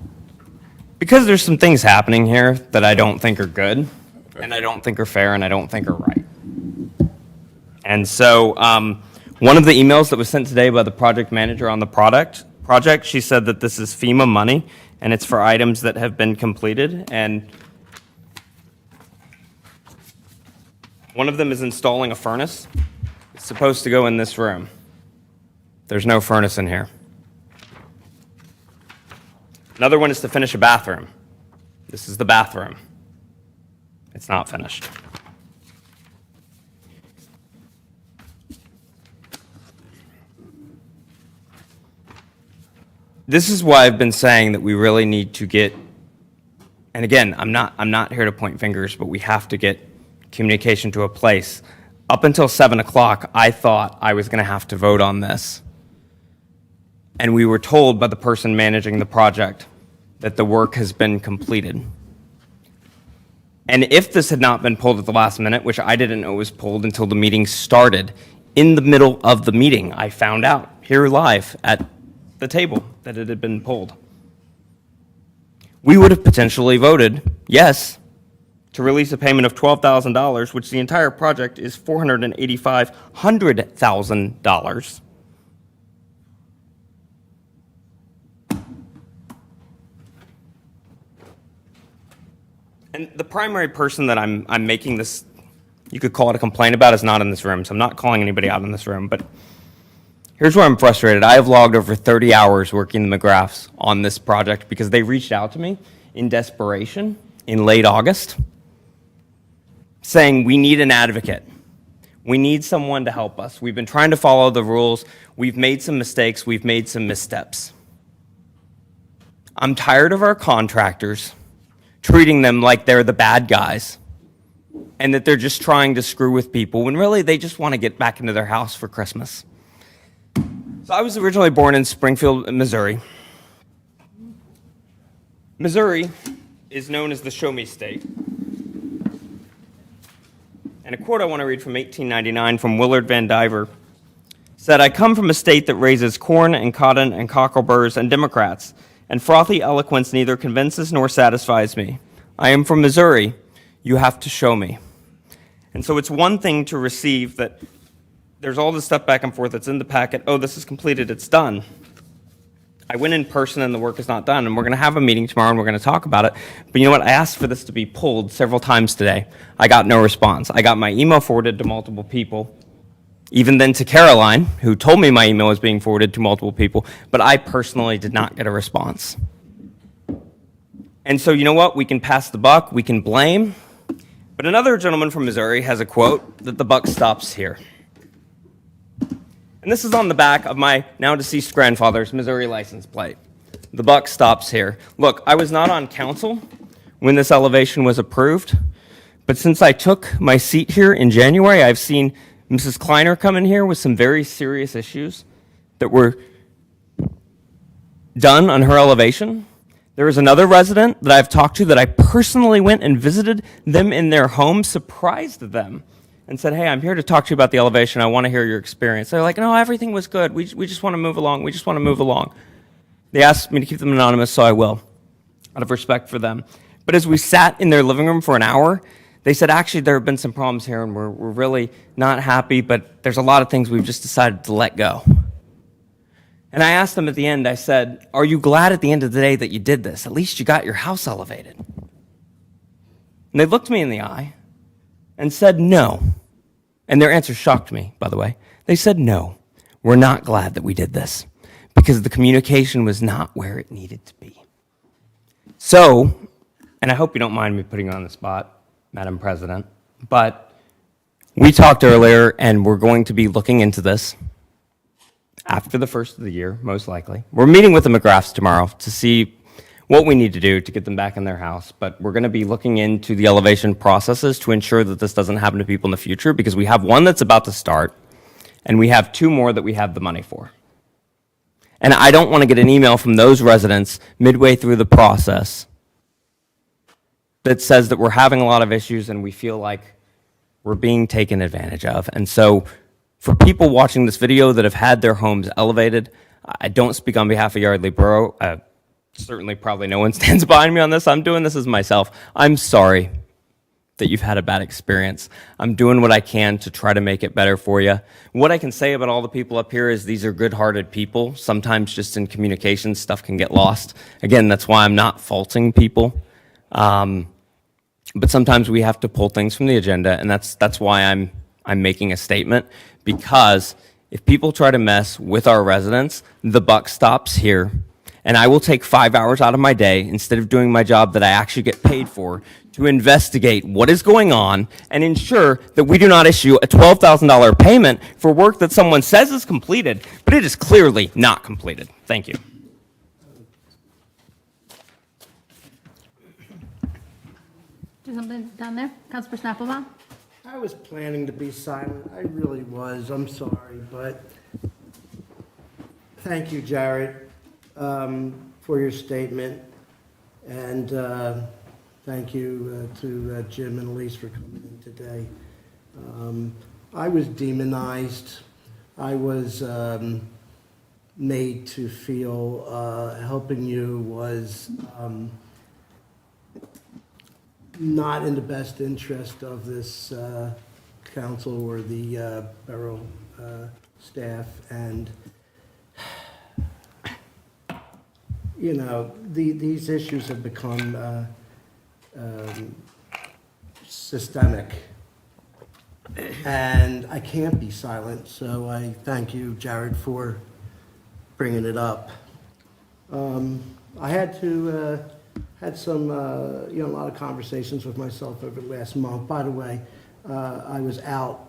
Because there's some things happening here that I don't think are good, and I don't think are fair, and I don't think are right. And so one of the emails that was sent today by the project manager on the project, she said that this is FEMA money, and it's for items that have been completed. And one of them is installing a furnace. It's supposed to go in this room. There's no furnace in here. Another one is to finish a bathroom. This is the bathroom. It's not finished. This is why I've been saying that we really need to get, and again, I'm not here to point fingers, but we have to get communication to a place. Up until 7 o'clock, I thought I was going to have to vote on this. And we were told by the person managing the project that the work has been completed. And if this had not been pulled at the last minute, which I didn't know was pulled until the meeting started, in the middle of the meeting, I found out here live at the table that it had been pulled. We would have potentially voted yes to release a payment of $12,000, which the entire project is $485,000. And the primary person that I'm making this, you could call it a complaint about, is not in this room, so I'm not calling anybody out in this room, but here's where I'm frustrated. I have logged over 30 hours working the McGraths on this project because they reached out to me in desperation in late August saying, we need an advocate. We need someone to help us. We've been trying to follow the rules. We've made some mistakes. We've made some missteps. I'm tired of our contractors treating them like they're the bad guys and that they're just trying to screw with people when really they just want to get back into their house for Christmas. So I was originally born in Springfield, Missouri. Missouri is known as the Show Me State. And a quote I want to read from 1899 from Willard Van Diver said, "I come from a state that raises corn and cotton and cockleburs and Democrats, and frothy eloquence neither convinces nor satisfies me. I am from Missouri. You have to show me." And so it's one thing to receive that there's all this stuff back and forth that's in the packet. Oh, this is completed. It's done. I went in person and the work is not done. And we're going to have a meeting tomorrow and we're going to talk about it. But you know what? I asked for this to be pulled several times today. I got no response. I got my email forwarded to multiple people. Even then to Caroline, who told me my email was being forwarded to multiple people. But I personally did not get a response. And so you know what? We can pass the buck. We can blame. But another gentleman from Missouri has a quote that the buck stops here. And this is on the back of my now deceased grandfather's Missouri license plate. The buck stops here. Look, I was not on council when this elevation was approved, but since I took my seat here in January, I've seen Mrs. Kleiner come in here with some very serious issues that were done on her elevation. There was another resident that I've talked to that I personally went and visited them in their home, surprised them, and said, "Hey, I'm here to talk to you about the elevation. I want to hear your experience." They're like, "No, everything was good. We just want to move along. We just want to move along." They asked me to keep them anonymous, so I will, out of respect for them. But as we sat in their living room for an hour, They said, actually, there have been some problems here, and we're really not happy, but there's a lot of things we've just decided to let go. And I asked them at the end, I said, are you glad at the end of the day that you did this? At least you got your house elevated. And they looked me in the eye and said, no. And their answer shocked me, by the way. They said, no, we're not glad that we did this because the communication was not where it needed to be. So, and I hope you don't mind me putting you on the spot, Madam President, but we talked earlier and we're going to be looking into this after the first of the year, most likely. We're meeting with the McGraths tomorrow to see what we need to do to get them back in their house, but we're going to be looking into the elevation processes to ensure that this doesn't happen to people in the future, because we have one that's about to start, and we have two more that we have the money for. And I don't want to get an email from those residents midway through the process that says that we're having a lot of issues and we feel like we're being taken advantage of. And so for people watching this video that have had their homes elevated, I don't speak on behalf of Yardley Borough. Certainly, probably no one stands behind me on this. I'm doing this as myself. I'm sorry that you've had a bad experience. I'm doing what I can to try to make it better for you. What I can say about all the people up here is these are good-hearted people. Sometimes just in communication, stuff can get lost. Again, that's why I'm not faulting people. But sometimes we have to pull things from the agenda, and that's why I'm making a statement, because if people try to mess with our residents, the buck stops here. And I will take 5 hours out of my day, instead of doing my job that I actually get paid for, to investigate what is going on and ensure that we do not issue a $12,000 payment for work that someone says is completed, but it is clearly not completed. Thank you. Do something down there, Councilperson Applebaum? I was planning to be silent. I really was. I'm sorry, but thank you, Jared, for your statement, and thank you to Jim and Elise for coming in today. I was demonized. I was made to feel helping you was not in the best interest of this council or the borough staff, and you know, these issues have become systemic, and I can't be silent, so I thank you, Jared, for bringing it up. I had some, a lot of conversations with myself over the last month. By the way, I was out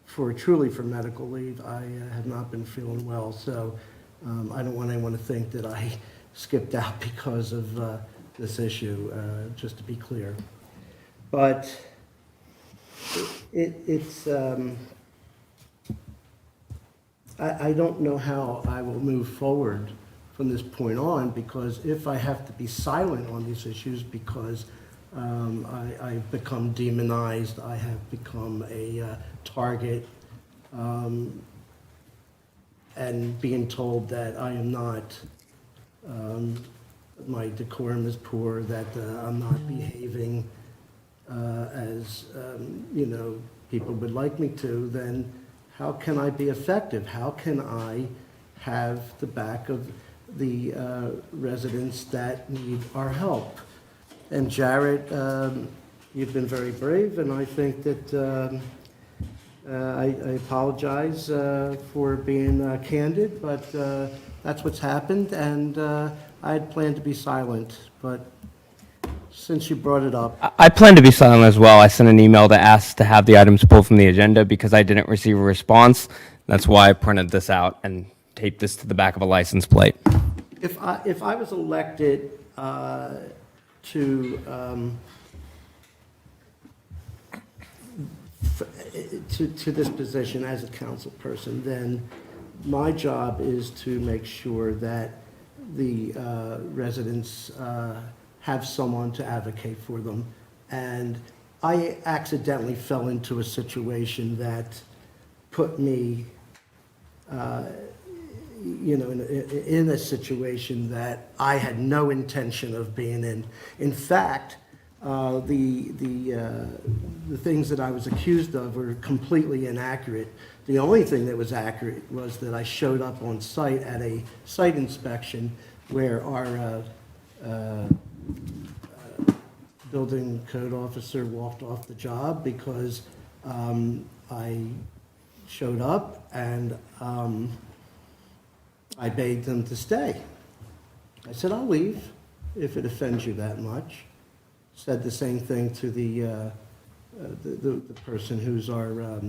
truly for medical leave. I have not been feeling well, so I don't want anyone to think that I skipped out because of this issue, just to be clear. But it's I don't know how I will move forward from this point on, because if I have to be silent on these issues because I've become demonized, I have become a target, and being told that I am not, my decorum is poor, that I'm not behaving as, people would like me to, then how can I be effective? How can I have the back of the residents that need our help? And Jared, you've been very brave, and I think that I apologize for being candid, but that's what's happened, and I had planned to be silent, but since you brought it up. I plan to be silent as well. I sent an email to ask to have the items pulled from the agenda because I didn't receive a response. That's why I printed this out and taped this to the back of a license plate. If I was elected to this position as a council person, then my job is to make sure that the residents have someone to advocate for them. And I accidentally fell into a situation that put me in a situation that I had no intention of being in. In fact, the things that I was accused of were completely inaccurate. The only thing that was accurate was that I showed up on site at a site inspection where our building code officer walked off the job because I showed up and I begged them to stay. I said, I'll leave if it offends you that much. Said the same thing to the person who's our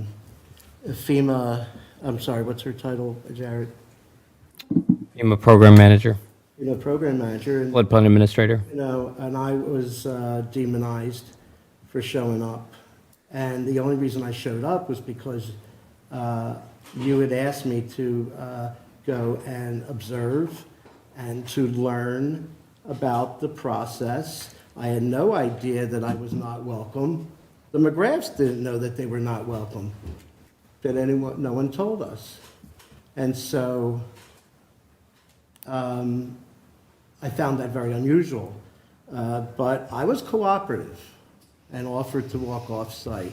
FEMA, I'm sorry, what's her title, Jared? I'm a program manager, Program manager. And, floodplain administrator. and I was demonized for showing up. And the only reason I showed up was because you had asked me to go and observe and to learn about the process. I had no idea that I was not welcome. The McGraths didn't know that they were not welcome. No one told us. And so I found that very unusual. But I was cooperative and offered to walk off-site.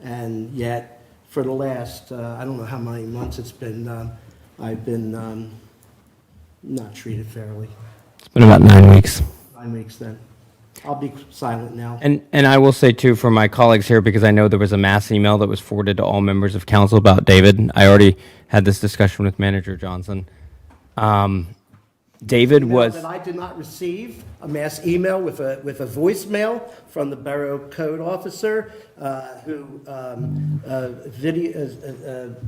And yet, for the last, I don't know how many months it's been, I've been not treated fairly. It's been about 9 weeks. 9 weeks then. I'll be silent now. And I will say too, for my colleagues here, because I know there was a mass email that was forwarded to all members of council about David. I already had this discussion with Manager Johnson. David was. That I did not receive a mass email with a voicemail from the borough code officer who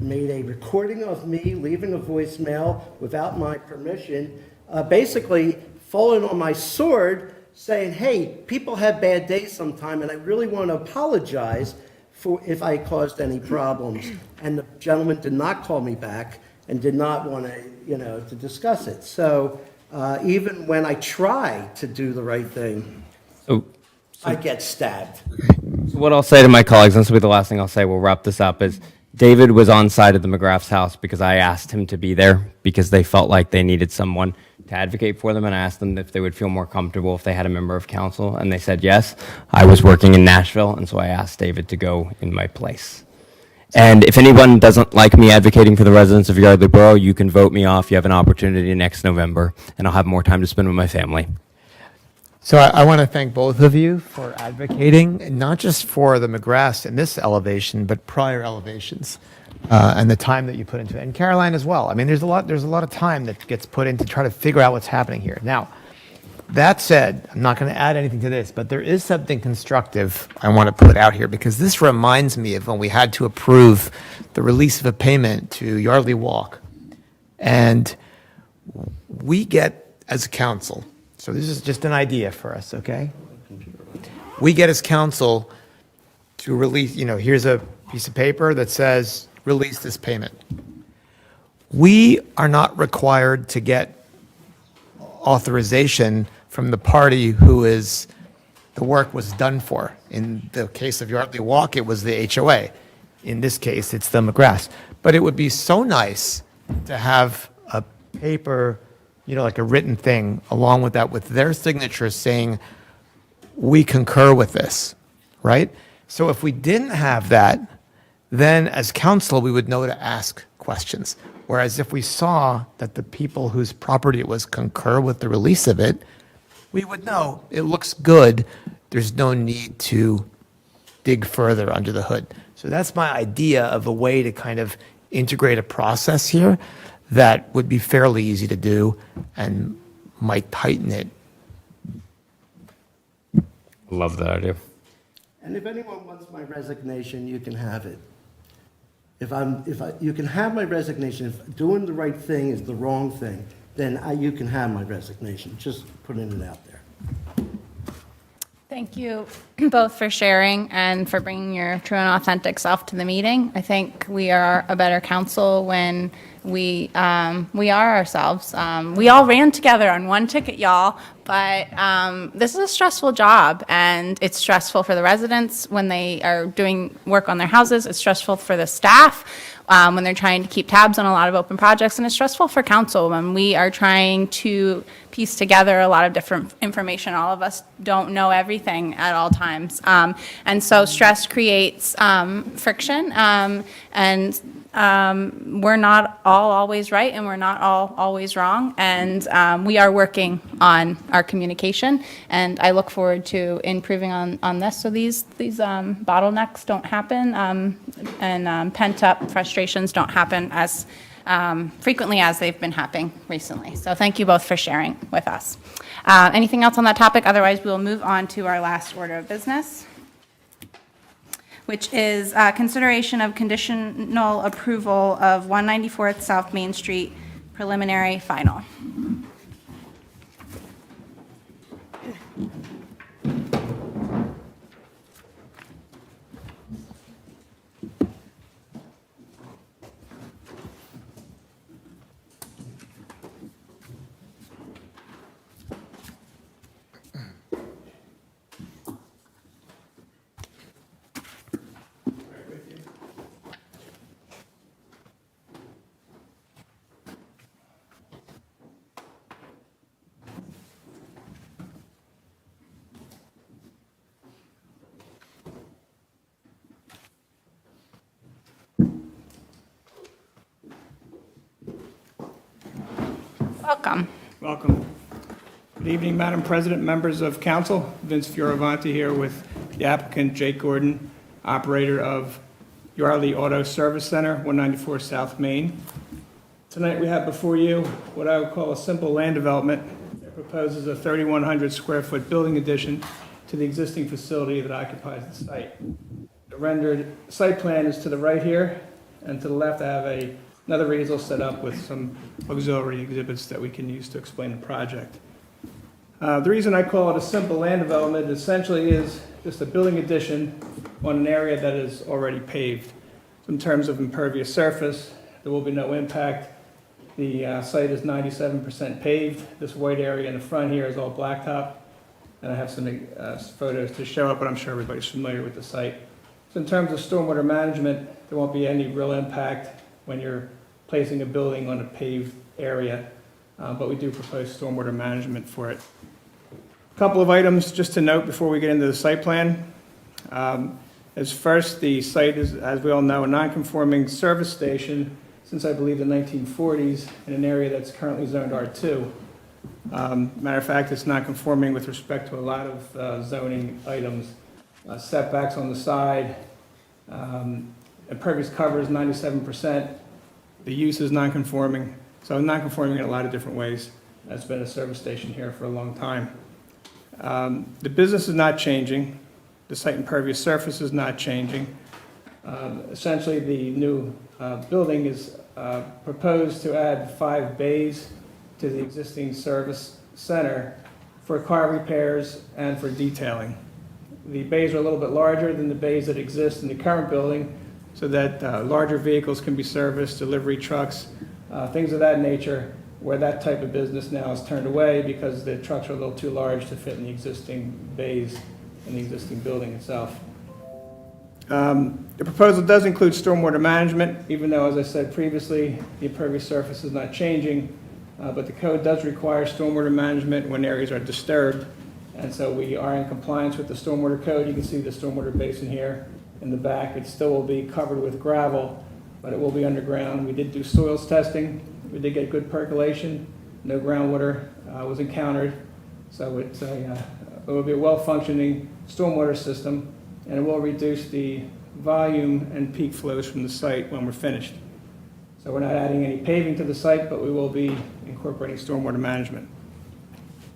made a recording of me leaving a voicemail without my permission, basically falling on my sword, saying, hey, people have bad days sometime, and I really want to apologize for if I caused any problems. And the gentleman did not call me back and did not want to, to discuss it. So even when I try to do the right thing, I get stabbed. So what I'll say to my colleagues, and this will be the last thing I'll say, we'll wrap this up, is David was on site at the McGrath's house because I asked him to be there because they felt like they needed someone to advocate for them, and I asked them if they would feel more comfortable if they had a member of council, and they said yes. I was working in Nashville, and so I asked David to go in my place. And if anyone doesn't like me advocating for the residents of Yardley Borough, you can vote me off. You have an opportunity next November, and I'll have more time to spend with my family. So I want to thank both of you for advocating, and not just for the McGraths in this elevation, but prior elevations, and the time that you put into it. And Caroline as well. I mean, there's a lot of time that gets put in to try to figure out what's happening here. Now, that said, I'm not going to add anything to this, but there is something constructive I want to put out here, because this reminds me of when we had to approve the release of a payment to Yardley Walk. And we get, as a council, so this is just an idea for us, okay? We get as council to release, here's a piece of paper that says, release this payment. We are not required to get authorization from the party who is, the work was done for. In the case of Yardley Walk, it was the HOA. In this case, it's the McGraths. But it would be so nice to have a paper, like a written thing along with that, with their signature saying, we concur with this, right? So if we didn't have that, then as council, we would know to ask questions. Whereas if we saw that the people whose property it was concur with the release of it, we would know it looks good. There's no need to dig further under the hood. So that's my idea of a way to kind of integrate a process here that would be fairly easy to do and might tighten it. Love that idea. And if anyone wants my resignation, you can have it. You can have my resignation. If doing the right thing is the wrong thing, then you can have my resignation. Just putting it out there. Thank you both for sharing and for bringing your true and authentic self to the meeting. I think we are a better council when we are ourselves. We all ran together on one ticket, y'all, but this is a stressful job, and it's stressful for the residents when they are doing work on their houses. It's stressful for the staff when they're trying to keep tabs on a lot of open projects, and it's stressful for council when we are trying to piece together a lot of different information. All of us don't know everything at all times. And so stress creates friction, and we're not all always right, and we're not all always wrong, and we are working on our communication, and I look forward to improving on this, so these bottlenecks don't happen, and pent-up frustrations don't happen as frequently as they've been happening recently. So thank you both for sharing with us. Anything else on that topic? Otherwise, we'll move on to our last order of business, which is consideration of conditional approval of 194th South Main Street preliminary final. Welcome. Welcome. Good evening, Madam President, members of council. Vince Fioravanti here with the applicant, Jake Gordon, operator of Yardley Auto Service Center, 194 South Main. Tonight we have before you what I would call a simple land development that proposes a 3,100 square foot building addition to the existing facility that occupies the site. The rendered site plan is to the right here, and to the left I have another easel set up with some auxiliary exhibits that we can use to explain the project. The reason I call it a simple land development essentially is just a building addition on an area that is already paved. So in terms of impervious surface, there will be no impact. The site is 97% paved. This white area in the front here is all blacktop. And I have some photos to show up, but I'm sure everybody's familiar with the site. So in terms of stormwater management, there won't be any real impact when you're placing a building on a paved area, but we do propose stormwater management for it. A couple of items just to note before we get into the site plan. As first, the site is, as we all know, a non-conforming service station since I believe the 1940s in an area that's currently zoned R2. Matter of fact, it's not conforming with respect to a lot of zoning items. Setbacks on the side, impervious cover is 97%. The use is non-conforming, so non-conforming in a lot of different ways. It's been a service station here for a long time. The business is not changing. The site impervious surface is not changing. Essentially, the new building is proposed to add 5 bays to the existing service center for car repairs and for detailing. The bays are a little bit larger than the bays that exist in the current building, so that larger vehicles can be serviced, delivery trucks, things of that nature, where that type of business now is turned away because the trucks are a little too large to fit in the existing bays in the existing building itself. The proposal does include stormwater management, even though, as I said previously, the impervious surface is not changing, but the code does require stormwater management when areas are disturbed, and so we are in compliance with the stormwater code. You can see the stormwater basin here in the back. It still will be covered with gravel, but it will be underground. We did do soils testing. We did get good percolation. No groundwater was encountered, so it will be a well-functioning stormwater system, and it will reduce the volume and peak flows from the site when we're finished. So we're not adding any paving to the site, but we will be incorporating stormwater management.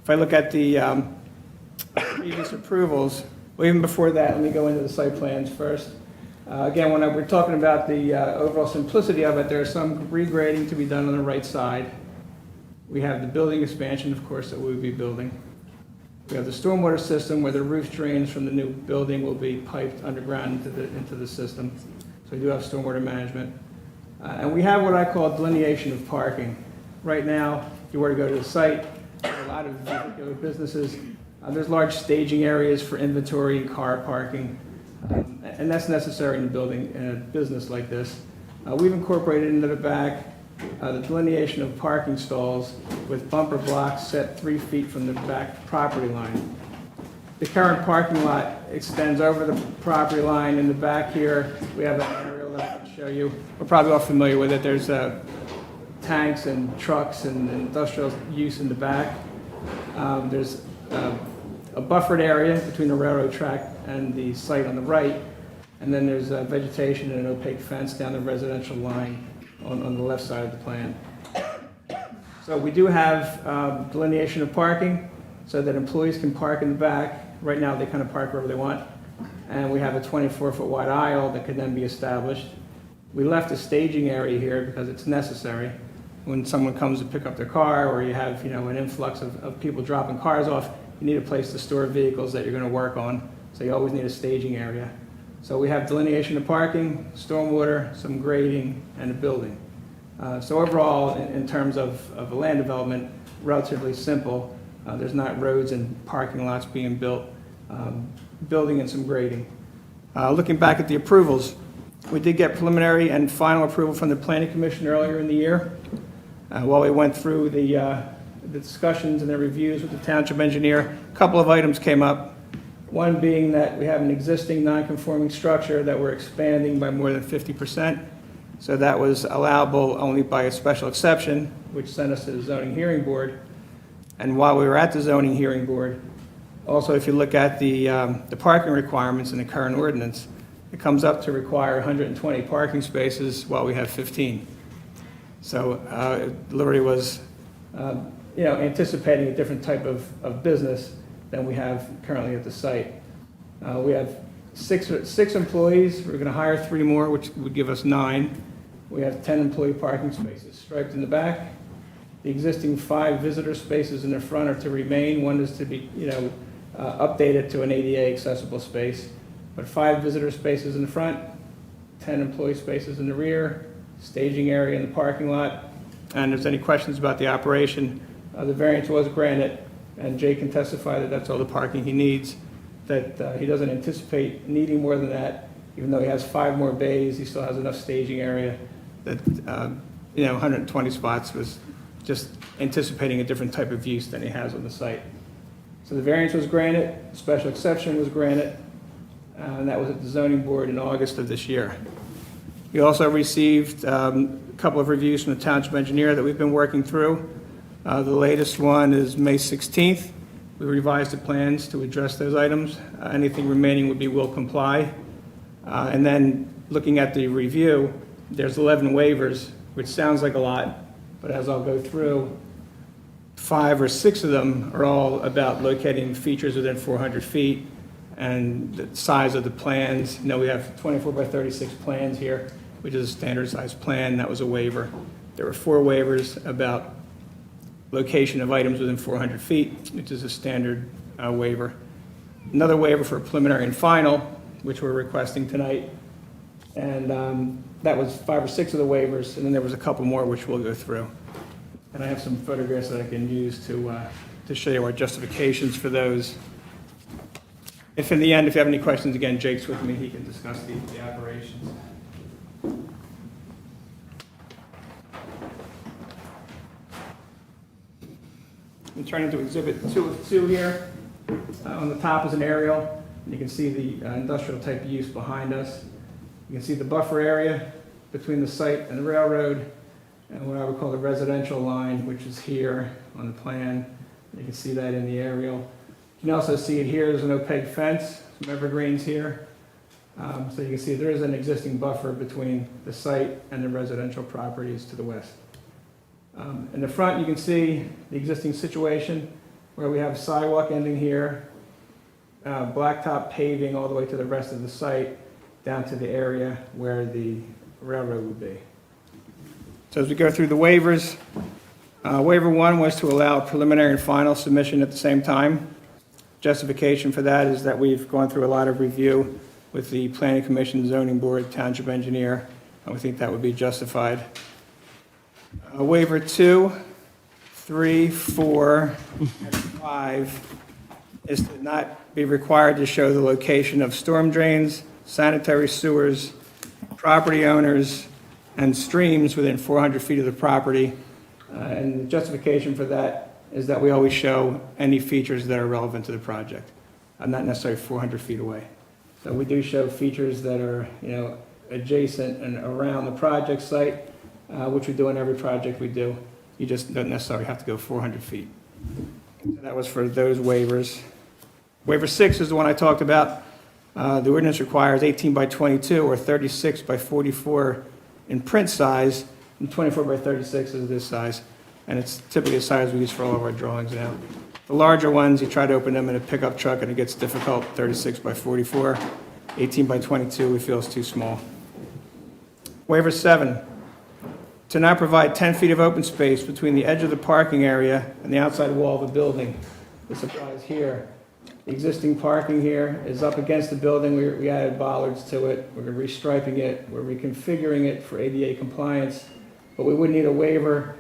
If I look at the previous approvals, well, even before that, let me go into the site plans first. Again, when we're talking about the overall simplicity of it, there's some regrading to be done on the right side. We have the building expansion, of course, that we'll be building. We have the stormwater system where the roof drains from the new building will be piped underground into the system. So we do have stormwater management. And we have what I call delineation of parking. Right now, if you were to go to the site, there are a lot of vehicular businesses. There's large staging areas for inventory and car parking. And that's necessary in a building, in a business like this. We've incorporated into the back the delineation of parking stalls with bumper blocks set 3 feet from the back property line. The current parking lot extends over the property line. In the back here, we have an aerial that I can show you. We're probably all familiar with it. There's tanks and trucks and industrial use in the back. There's a buffered area between the railroad track and the site on the right. And then there's vegetation and an opaque fence down the residential line on the left side of the plan. So we do have delineation of parking so that employees can park in the back. Right now, they kind of park wherever they want. And we have a 24-foot wide aisle that could then be established. We left a staging area here because it's necessary. When someone comes to pick up their car, or you have, an influx of people dropping cars off, you need a place to store vehicles that you're going to work on. So you always need a staging area. So we have delineation of parking, stormwater, some grading, and a building. So overall, in terms of a land development, relatively simple. There's not roads and parking lots being built, building and some grading. Looking back at the approvals, we did get preliminary and final approval from the Planning Commission earlier in the year. While we went through the discussions and the reviews with the township engineer, a couple of items came up. One being that we have an existing non-conforming structure that we're expanding by more than 50%. So that was allowable only by a special exception, which sent us to the zoning hearing board. And while we were at the zoning hearing board, also if you look at the parking requirements in the current ordinance, it comes up to require 120 parking spaces while we have 15. So Liberty was, anticipating a different type of business than we have currently at the site. We have six employees. We're going to hire 3 more, which would give us 9. We have 10 employee parking spaces striped in the back. The existing 5 visitor spaces in the front are to remain. One is to be, updated to an ADA accessible space. But 5 visitor spaces in the front, 10 employee spaces in the rear, staging area in the parking lot. And if there's any questions about the operation, the variance was granted, and Jay can testify that that's all the parking he needs, that he doesn't anticipate needing more than that. Even though he has 5 more bays, he still has enough staging area that, 120 spots was just anticipating a different type of use than he has on the site. So the variance was granted, special exception was granted, and that was at the zoning board in August of this year. We also received a couple of reviews from the township engineer that we've been working through. The latest one is May 16th. We revised the plans to address those items. Anything remaining would be will comply. And then looking at the review, there's 11 waivers, which sounds like a lot, but as I'll go through, 5 or 6 of them are all about locating features within 400 feet and the size of the plans. We have 24 by 36 plans here, which is a standard size plan. That was a waiver. There were 4 waivers about location of items within 400 feet, which is a standard waiver. Another waiver for preliminary and final, which we're requesting tonight. And that was 5 or 6 of the waivers, and then there was a couple more which we'll go through. And I have some photographs that I can use to show you our justifications for those. If in the end, if you have any questions, again, Jake's with me, he can discuss the operations. I'm turning to Exhibit 2 of 2 here. On the top is an aerial, and you can see the industrial type use behind us. You can see the buffer area between the site and the railroad, and what I would call the residential line, which is here on the plan. You can see that in the aerial. You can also see it here. There's an opaque fence, some evergreens here. So you can see there is an existing buffer between the site and the residential properties to the west. In the front, you can see the existing situation where we have sidewalk ending here, blacktop paving all the way to the rest of the site, down to the area where the railroad would be. So as we go through the waivers, waiver 1 was to allow preliminary and final submission at the same time. Justification for that is that we've gone through a lot of review with the Planning Commission, Zoning Board, Township Engineer, and we think that would be justified. Waiver 2, 3, 4, and 5 is to not be required to show the location of storm drains, sanitary sewers, property owners, and streams within 400 feet of the property. And the justification for that is that we always show any features that are relevant to the project, not necessarily 400 feet away. So we do show features that are, adjacent and around the project site, which we do on every project we do. You just don't necessarily have to go 400 feet. So that was for those waivers. Waiver 6 is the one I talked about. The ordinance requires 18 by 22 or 36 by 44 in print size, and 24 by 36 is this size. And it's typically the size we use for all of our drawings now. The larger ones, you try to open them in a pickup truck and it gets difficult, 36 by 44. 18 by 22 we feel is too small. Waiver 7, to not provide 10 feet of open space between the edge of the parking area and the outside wall of the building. This applies here. The existing parking here is up against the building. We added bollards to it. We're restriping it. We're reconfiguring it for ADA compliance. But we would need a waiver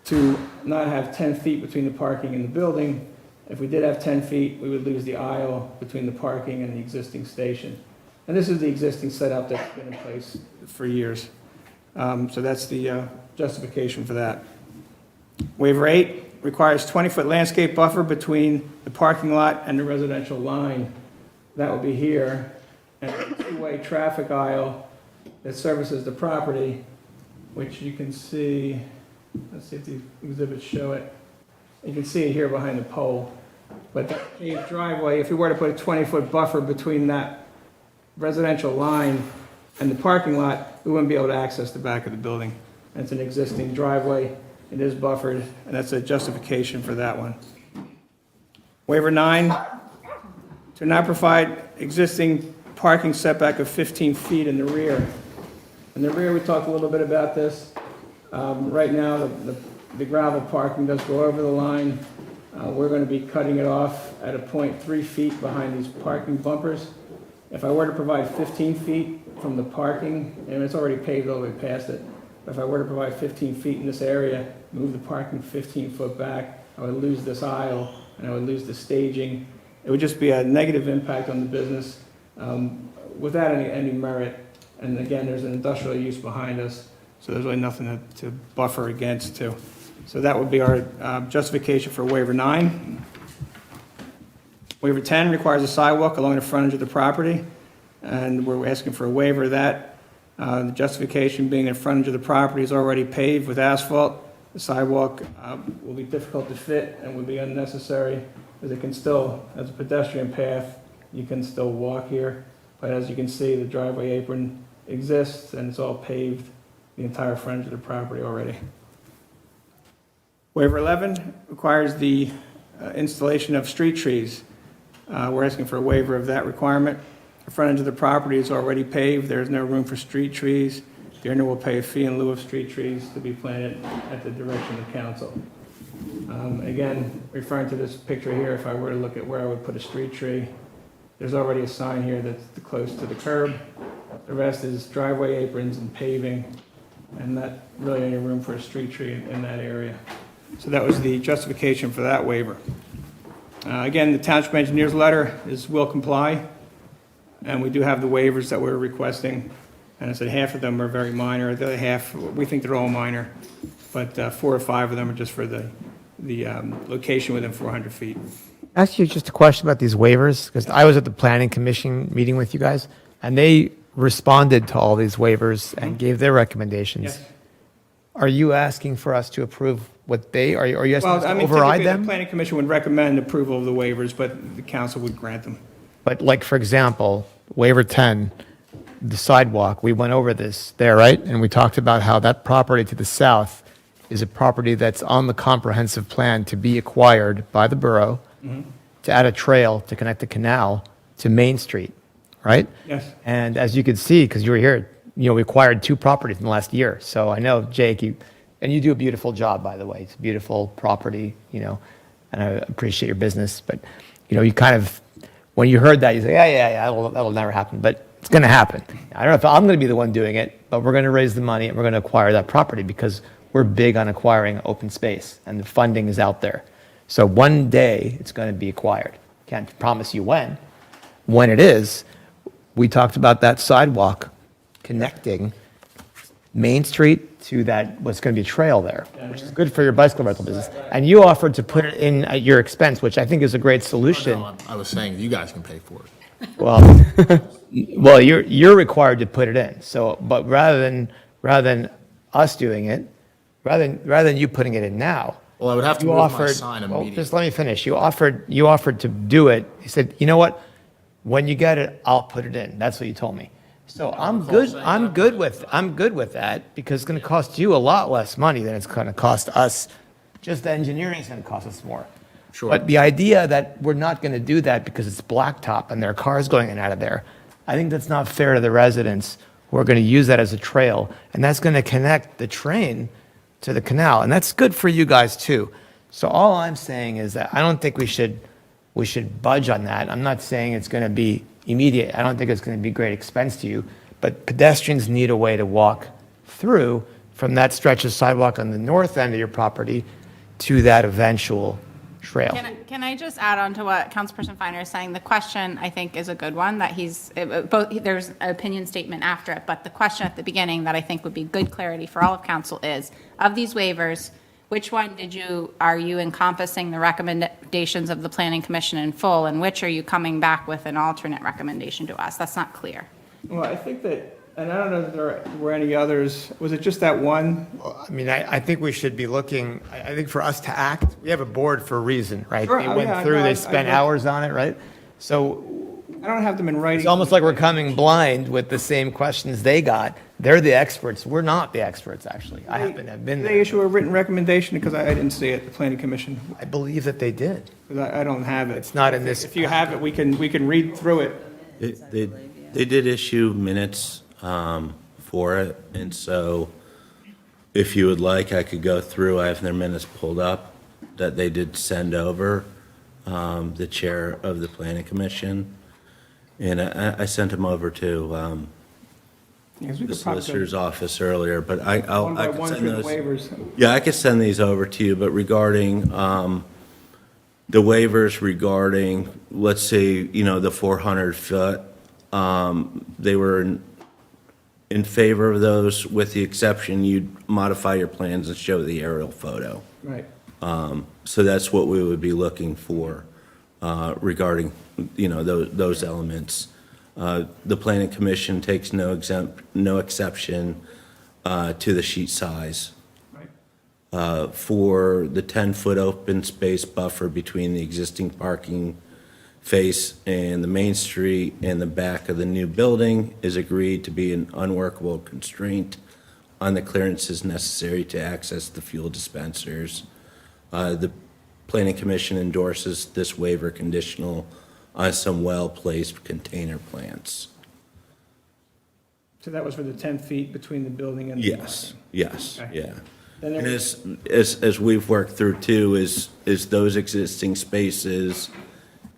to not have 10 feet between the parking and the building. If we did have 10 feet, we would lose the aisle between the parking and the existing station. And this is the existing setup that's been in place for years. So that's the justification for that. Waiver 8 requires 20-foot landscape buffer between the parking lot and the residential line. That will be here. And a two-way traffic aisle that services the property, which you can see, let's see if the exhibits show it. You can see it here behind the pole. But that paved driveway, if we were to put a 20-foot buffer between that residential line and the parking lot, we wouldn't be able to access the back of the building. And it's an existing driveway. It is buffered, and that's a justification for that one. Waiver 9, to not provide existing parking setback of 15 feet in the rear. In the rear, we talked a little bit about this. Right now, the gravel parking does go over the line. We're going to be cutting it off at a point 3 feet behind these parking bumpers. If I were to provide 15 feet from the parking, and it's already paved all the way past it, but if I were to provide 15 feet in this area, move the parking 15 foot back, I would lose this aisle and I would lose the staging. It would just be a negative impact on the business without any merit. And again, there's an industrial use behind us, so there's really nothing to buffer against too. So that would be our justification for waiver 9. Waiver 10 requires a sidewalk along the frontage of the property, and we're asking for a waiver of that. The justification being in frontage of the property is already paved with asphalt. The sidewalk will be difficult to fit and would be unnecessary, as it can still, as a pedestrian path, you can still walk here. But as you can see, the driveway apron exists and it's all paved, the entire frontage of the property already. Waiver 11 requires the installation of street trees. We're asking for a waiver of that requirement. The frontage of the property is already paved. There's no room for street trees. The owner will pay a fee in lieu of street trees to be planted at the direction of council. Again, referring to this picture here, if I were to look at where I would put a street tree, there's already a sign here that's close to the curb. The rest is driveway aprons and paving, and not really any room for a street tree in that area. So that was the justification for that waiver. Again, the township engineer's letter will comply, and we do have the waivers that we're requesting. And I said half of them are very minor. The other half, we think they're all minor, but 4 or 5 of them are just for the location within 400 feet. Ask you just a question about these waivers, because I was at the planning commission meeting with you guys, and they responded to all these waivers and gave their recommendations. Yes. Are you asking for us to approve what they, are you asking us Well, I to mean, override typically, them? the planning commission would recommend approval of the waivers, but the council would grant them. But like, for example, waiver 10, the sidewalk, we went over this there, right? And we talked about how that property to the south is a property that's on the comprehensive plan to be acquired by the borough to add a trail to connect the canal to Main Street, right? Yes. And as you could see, because you were here, we acquired 2 properties in the last year. So I know, Jake, you do a beautiful job, by the way. It's a beautiful property, and I appreciate your business. But, you kind of, when you heard that, you say, yeah, that'll never happen. But it's going to happen. I don't know if I'm going to be the one doing it, but we're going to raise the money and we're going to acquire that property because we're big on acquiring open space and the funding is out there. So one day it's going to be acquired. Can't promise you when. When it is, we talked about that sidewalk connecting Main Street to that, what's going to be a trail there, which is good for your bicycle rental business. And you offered to put it in at your expense, which I think is a great solution. No, I was saying you guys can pay for it. Well, you're required to put it in. So, but rather than us doing it, rather than you putting it in now. Well, I would have to you move my offered, sign well, immediately. just let me finish. You offered to do it. You said, you know what? When you get it, I'll put it in. That's what you told me. So I'm good with that because it's going to cost you a lot less money than it's going to cost us. Just the engineering is going to cost us more. Sure. But the idea that we're not going to do that because it's blacktop and there are cars going in and out of there, I think that's not fair to the residents who are going to use that as a trail. And that's going to connect the train to the canal. And that's good for you guys too. So all I'm saying is that I don't think we should budge on that. I'm not saying it's going to be immediate. I don't think it's going to be great expense to you. But pedestrians need a way to walk through from that stretch of sidewalk on the north end of your property to that eventual trail. Can I just add on to what Councilperson Finer is saying? The question, I think, is a good one, that there's an opinion statement after it, but the question at the beginning that I think would be good clarity for all of council is, of these waivers, which one are you encompassing the recommendations of the Planning Commission in full, and which are you coming back with an alternate recommendation to us? That's not clear. Well, I think that, and I don't know if there were any others, was it just that one? Well, I mean, I think we should be looking, I think for us to act, we have a board for a reason, right? Sure, They oh, went yeah, through, no, they I spent get- hours on it, right? So I don't have them in writing. it's almost like we're coming blind with the same questions they got. They're the experts. We're not the experts, actually. I happen to have been Did they there. issue a written recommendation? Because I didn't see it, the Planning Commission. I believe that they did. 'Cause I don't have it. It's not in this. If you have it, we can read through it. They did issue minutes for it, and so if you would like, I could go through, I have their minutes pulled up, that they did send over, the chair of the planning commission, and I sent them over to Yes, we the could probably go solicitor's office earlier, but I One by could one send through the those. waivers. Yeah, I could send these over to you, but regarding the waivers regarding, let's say, the 400 foot, they were in favor of those, with the exception you'd modify your plans and show the aerial photo. Right. So that's what we would be looking for regarding, those elements. The planning commission takes no exception to the sheet size. For the 10-foot open space buffer between the existing parking face and the main street and the back of the new building is agreed to be an unworkable constraint on the clearances necessary to access the fuel dispensers. The planning commission endorses this waiver conditional on some well-placed container plants. So that was for the 10 feet between the building and the Yes, yes, Okay. yeah. Then there And was- as we've worked through too, is those existing spaces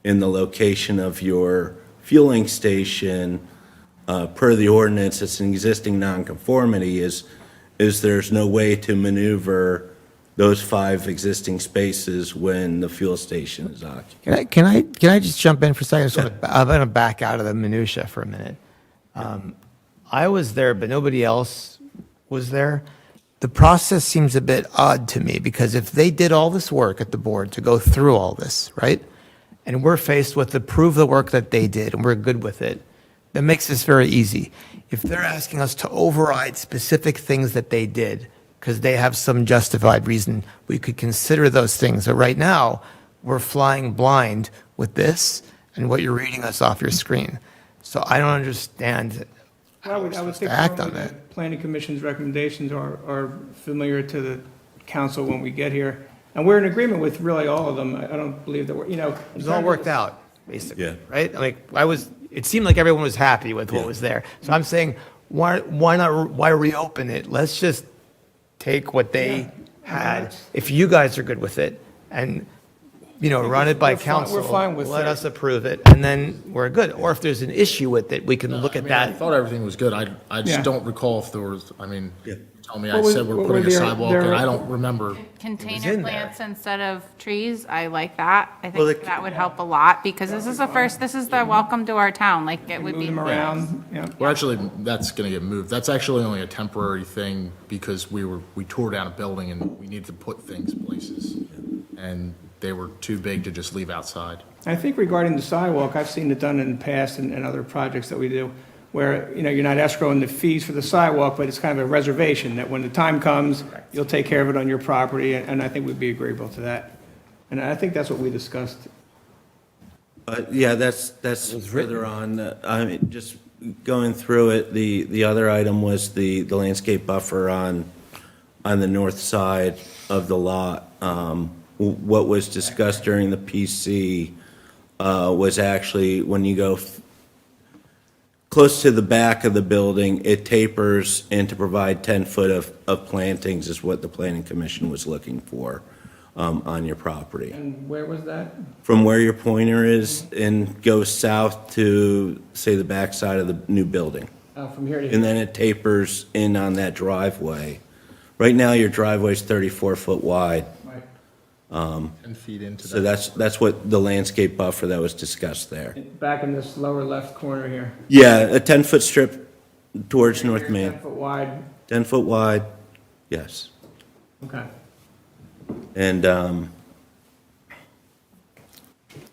in the location of your fueling station, per the ordinance, it's an existing nonconformity, is there's no way to maneuver those 5 existing spaces when the fuel station is occupied. Can I just jump in for a second? I'm going to back out of the minutia for a minute. I was there, but nobody else was there. The process seems a bit odd to me because if they did all this work at the board to go through all this, right? And we're faced with to prove the work that they did and we're good with it, that makes this very easy. If they're asking us to override specific things that they did because they have some justified reason, we could consider those things. But right now, we're flying blind with this and what you're reading us off your screen. So I don't understand I would think to act on normally that. the Planning Commission's recommendations are familiar to the council when we get here. And we're in agreement with really all of them. I don't believe that we're, It's all worked out, basically, Yeah. right? It seemed like everyone was happy with what was there. So I'm saying, why reopen it? Let's just take what they had. If you guys are good with it and, run it by we're fine- council. we're fine with Let it. us approve it and then we're good. Or if there's an issue with it, we can look at I that. thought everything was good. I just Yeah. don't recall if there was, Tell me, What I was- said we're what putting were a their- sidewalk their- in, I don't remember. Container plants instead of trees, I like that. I Well, think that would help a lot, because this is the welcome to our town, like, it would Move be. them around, yeah. Well, actually, that's gonna get moved. That's actually only a temporary thing because we tore down a building and we needed to put things places. And they were too big to just leave outside. I think regarding the sidewalk, I've seen it done in the past and other projects that we do, where, you're not escrowing the fees for the sidewalk, but it's kind of a reservation, that when the time comes, you'll take care of it on your property, and I think we'd be agreeable to that. And I think that's what we discussed. Yeah, that's further on. I mean, just going through it, the other item was the landscape buffer on the north side of the lot. What was discussed during the PC was actually when you go close to the back of the building, it tapers, and to provide 10 foot of plantings is what the planning commission was looking for on your property. And where was that? From where your pointer is and goes south to, say, the back side of the new building. From here to here? And then it tapers in on that driveway. Right now, your driveway's 34 foot wide. Right. 10 feet into that. So that's what the landscape buffer that was discussed there. Back in this lower left corner here. Yeah, a 10-foot strip towards North 10 Main. foot wide, 10 foot wide, yes. okay. And,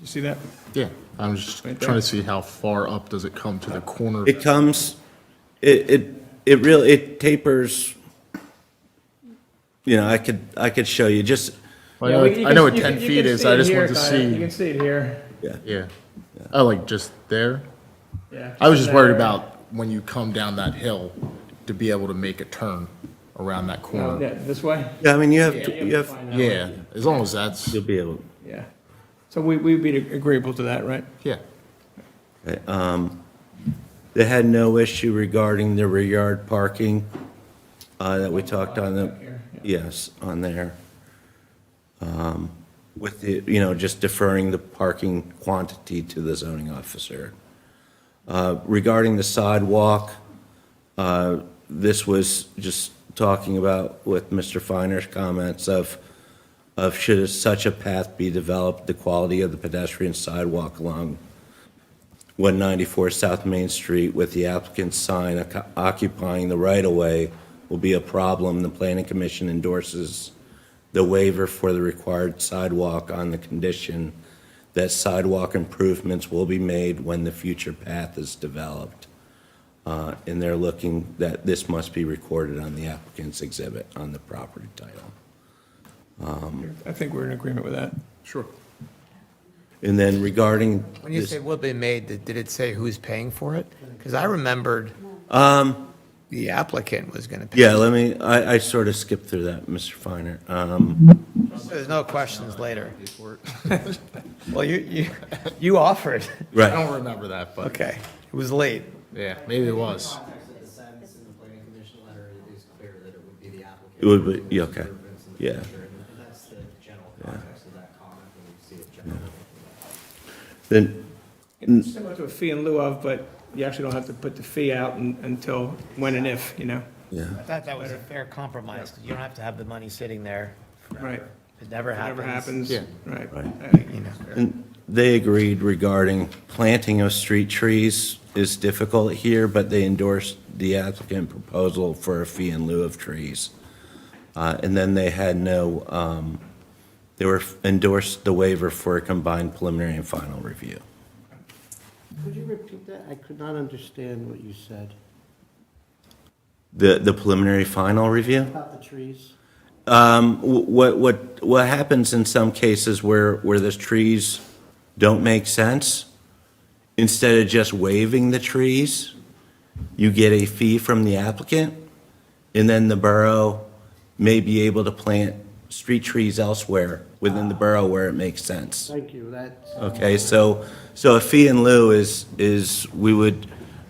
You see that? Yeah, I'm just Right trying there. to see how far up does it come to the corner? it comes, it really, it tapers, I could show you, just, Well, Yeah, I we- know, you I know can- what you 10 can- you feet can is, see I it just here, wanted to kinda. You see. can see it here, yeah. Yeah. Oh, like just there? yeah. I was just That worried area. about when you come down that hill to be able to make a turn around that Oh, corner. yeah, this way? Yeah, I mean, you have, Yeah, you have, find that way. Yeah, as long as that's, you'll be able, Yeah. So we'd be agreeable to that, right? yeah. okay, they had no issue regarding the rear yard parking, that we talked on the, Back here, yeah. yes, on there. With the, just deferring the parking quantity to the zoning officer. Regarding the sidewalk, this was just talking about with Mr. Finer's comments of should such a path be developed, the quality of the pedestrian sidewalk along 194 South Main Street with the applicant's sign occupying the right-of-way will be a problem. The planning commission endorses the waiver for the required sidewalk on the condition that sidewalk improvements will be made when the future path is developed. And they're looking that this must be recorded on the applicant's exhibit on the property title. I think we're in agreement with that. Sure. And then regarding When you this, say will be made, did it say who's paying for it? Because I remembered the applicant was going to pay. yeah, I sort of skipped through that, Mr. Finer. There's no questions later. Well, you offered. I Right, don't remember that, but Okay, it was late. yeah, maybe it was. it would be, yeah, okay, yeah. That's the general context of that comment when we see it Then, It's similar to a fee in lieu of, but you actually don't have to put the fee out until when and if, yeah, I thought that was a fair compromise, because you don't have to have the money sitting there. Right. It never happens. Whatever happens. Yeah. Right. You know. and they agreed regarding planting of street trees is difficult here, but they endorsed the applicant proposal for a fee in lieu of trees. And then they had they were endorsed the waiver for a combined preliminary and final review. Could you repeat that? I could not understand what you said The preliminary final review? about the trees. What happens in some cases where the trees don't make sense, instead of just waiving the trees, you get a fee from the applicant, and then the borough may be able to plant street trees elsewhere within the borough where it makes sense. Thank you, that's, Okay, so a fee in lieu is we would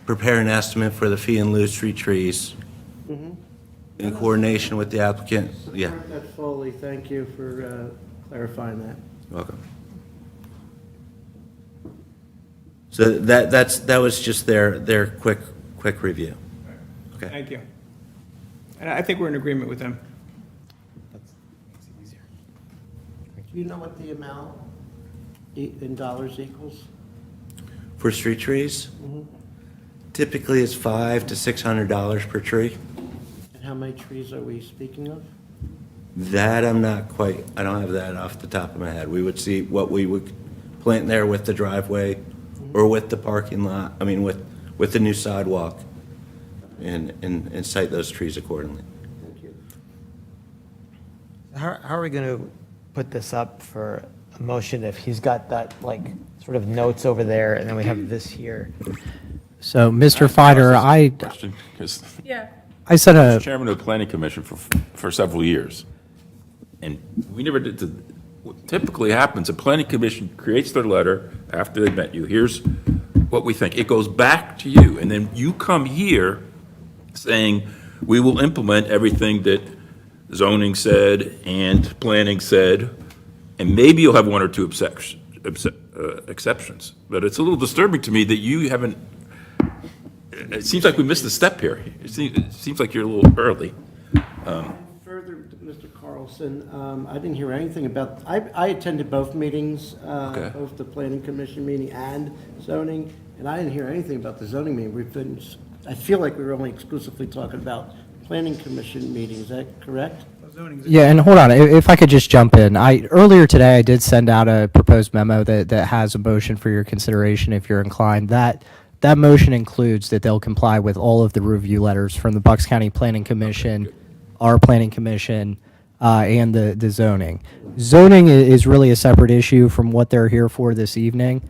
prepare an estimate for the fee in lieu street trees in coordination with the applicant. Yeah, support that fully, thank you for clarifying that. welcome. So that was just their quick review. Okay. Thank you. And I think we're in agreement with them. Do you know what the amount in dollars equals? For street trees, typically it's $500 to $600 per tree. And how many trees are we speaking of? That I don't have that off the top of my head. We would see what we would plant there with the driveway or with the parking lot, with the new sidewalk, and site those trees accordingly. Thank you. How are we going to put this up for a motion if he's got that, like, sort of notes over there, and then we have this here? So, Mr. Finer, Question, 'cause I said I was chairman of the planning commission for several years, and we never did, what typically happens, the planning commission creates their letter after they've met you, here's what we think, it goes back to you, and then you come here saying, we will implement everything that zoning said and planning said, and maybe you'll have one or two exceptions, but it's a little disturbing to me that you haven't, it seems like we missed a step here. It seems like you're a little early. Further, Mr. Carlson, I didn't hear anything about, I attended both meetings, Okay. both the planning commission meeting and zoning, and I didn't hear anything about the zoning meeting. I feel like we were only exclusively talking about planning commission meetings. Is that correct? Yeah, and hold on, if I could just jump in. Earlier today, I did send out a proposed memo that has a motion for your consideration if you're inclined. That motion includes that they'll comply with all of the review letters from the Bucks County Planning Commission, our Planning Commission, and the zoning. Zoning is really a separate issue from what they're here for this evening.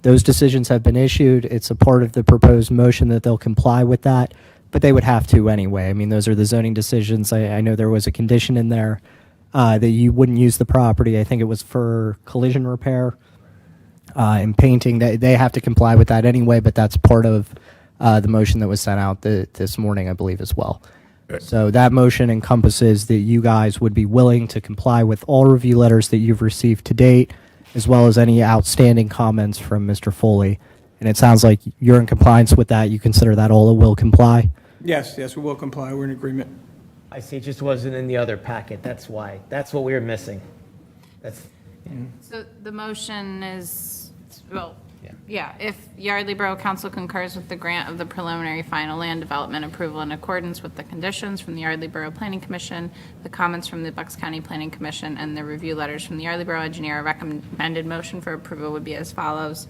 Those decisions have been issued. It's a part of the proposed motion that they'll comply with that, but they would have to anyway. I mean, those are the zoning decisions. I know there was a condition in there that you wouldn't use the property. I think it was for collision repair and painting. They have to comply with that anyway, but that's part of the motion that was sent out this morning, I believe, as well. So that motion encompasses that you guys would be willing to comply with all review letters that you've received to date, as well as any outstanding comments from Mr. Foley. And it sounds like you're in compliance with that. You consider that all will comply? Yes, we will comply. We're in agreement. I see, it just wasn't in the other packet, that's why. That's what we were missing. So the motion is, if Yardley Borough Council concurs with the grant of the preliminary final land development approval in accordance with the conditions from the Yardley Borough Planning Commission, the comments from the Bucks County Planning Commission, and the review letters from the Yardley Borough Engineer, a recommended motion for approval would be as follows.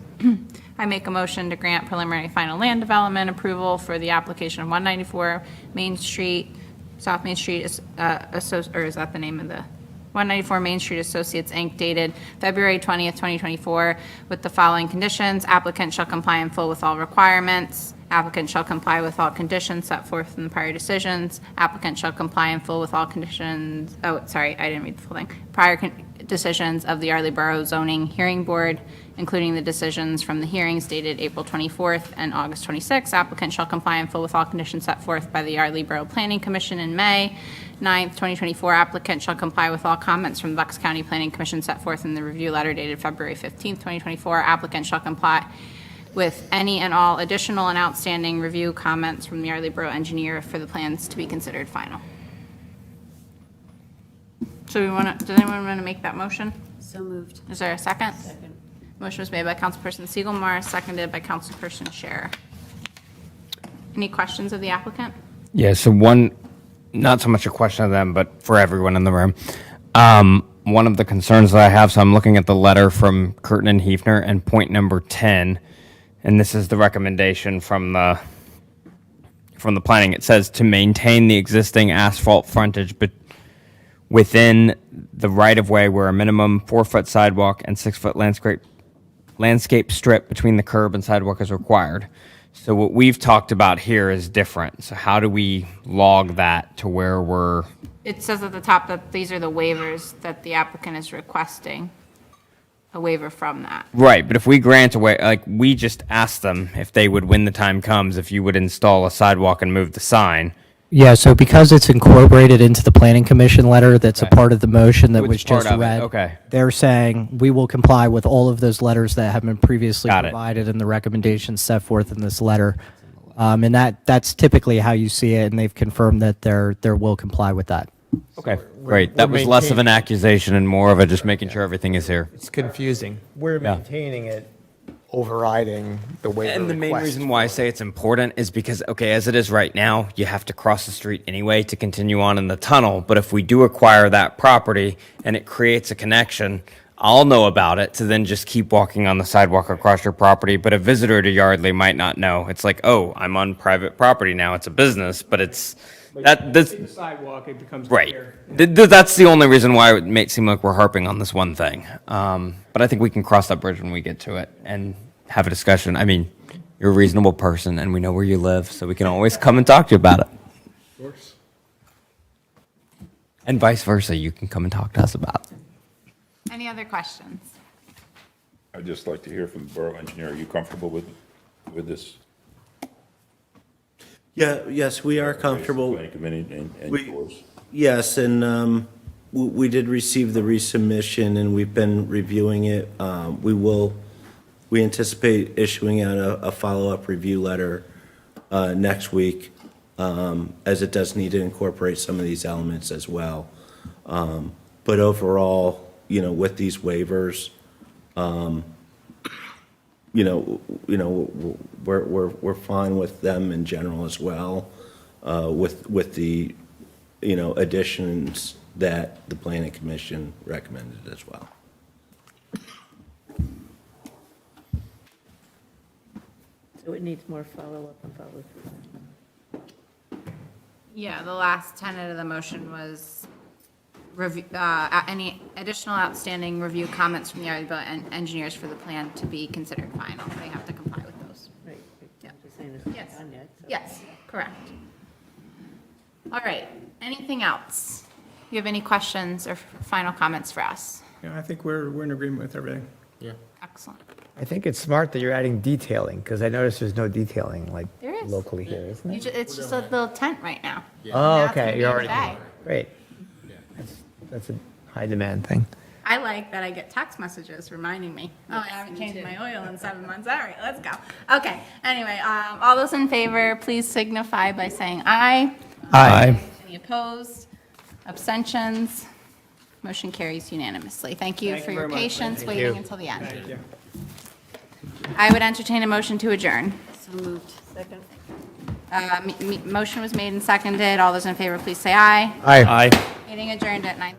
I make a motion to grant preliminary final land development approval for the application of 194 Main Street, South Main Street, or is that the name of the? 194 Main Street Associates, Inc., dated February 20th, 2024, with the following conditions. Applicant shall comply in full with all requirements. Applicant shall comply with all conditions set forth in the prior decisions. Applicant shall comply in full with all conditions, I didn't read the full thing. Prior decisions of the Yardley Borough Zoning Hearing Board, including the decisions from the hearings dated April 24th and August 26th. Applicant shall comply in full with all conditions set forth by the Yardley Borough Planning Commission in May 9th, 2024. Applicant shall comply with all comments from the Bucks County Planning Commission set forth in the review letter dated February 15th, 2024. Applicant shall comply with any and all additional and outstanding review comments from the Yardley Borough Engineer for the plans to be considered final. So does anyone want to make that motion? So moved. Is there a second? Second. Motion was made by Councilperson Siegelmar, seconded by Councilperson Scherer. Any questions of the applicant? Yeah, so not so much a question of them, but for everyone in the room. One of the concerns that I have, so I'm looking at the letter from Curtin and Hefner, and point number 10, and this is the recommendation from the planning. It says to maintain the existing asphalt frontage, but within the right-of-way where a minimum 4-foot sidewalk and 6-foot landscape strip between the curb and sidewalk is required. So what we've talked about here is different. So how do we log that to where we're... It says at the top that these are the waivers that the applicant is requesting, a waiver from that. Right, but if we grant away, we just asked them if they would, when the time comes, if you would install a sidewalk and move the sign. Yeah, so because it's incorporated into the Planning Commission letter, that's a part of the motion that was just read. Okay. They're saying, we will comply with all of those letters that have been previously provided and the recommendations set forth in this letter. And that's typically how you see it, and they've confirmed that they will comply with that. Okay, great. That was less of an accusation and more of a just making sure everything is here. It's confusing. We're Yeah. maintaining it, overriding the waiver And the main request. reason why I say it's important is because, okay, as it is right now, you have to cross the street anyway to continue on in the tunnel. But if we do acquire that property and it creates a connection, I'll know about it to then just keep walking on the sidewalk across your property. But a visitor to Yardley might not know. It's like, oh, I'm on private property now. It's a business, but it's this. The sidewalk, it becomes Right. clear. That's the only reason why it may seem like we're harping on this one thing. But I think we can cross that bridge when we get to it and have a discussion. I mean, you're a reasonable person and we know where you live, so we can always come and talk to you about it. Of course. And vice versa, you can come and talk to us about it. Any other questions? I'd just like to hear from the borough engineer. Are you comfortable with this? Yeah, yes, we are comfortable. Planning committee and We- yours? Yes, and we did receive the resubmission, and we've been reviewing it. We anticipate issuing out a follow-up review letter next week, as it does need to incorporate some of these elements as well. But overall, with these waivers, we're fine with them in general as well, with the, additions that the planning commission recommended as well. So it needs more follow-up and follow-through. Yeah, the last tenet of the motion was review, any additional outstanding review comments from the Yardley engineers for the plan to be considered final. They have to comply with those. Right. Yeah. I'm just saying it's not Yes. done yet. so- Yes, correct. All right, anything else? You have any questions or final comments for us? Yeah, I think we're in agreement with everything. Yeah. Excellent. I think it's smart that you're adding detailing, because I noticed there's no detailing like There is. locally here, isn't You it? it's just a little tent right now. Oh, That's gonna okay, be you're the already, day. great. That's a high demand thing. I like that I get text messages reminding me, oh, I haven't changed my oil in 7 months. All right, let's go. Okay, anyway, all those in favor, please signify by saying aye. Aye. Any opposed? Abstentions? Motion carries unanimously. Thank you Thank for you your very much. patience Thank waiting you. until the end. Thank you. I would entertain a motion to adjourn. So moved. Second. Motion was made and seconded. All those in favor, please say aye. Aye. Aye. Meeting adjourned at 9:30.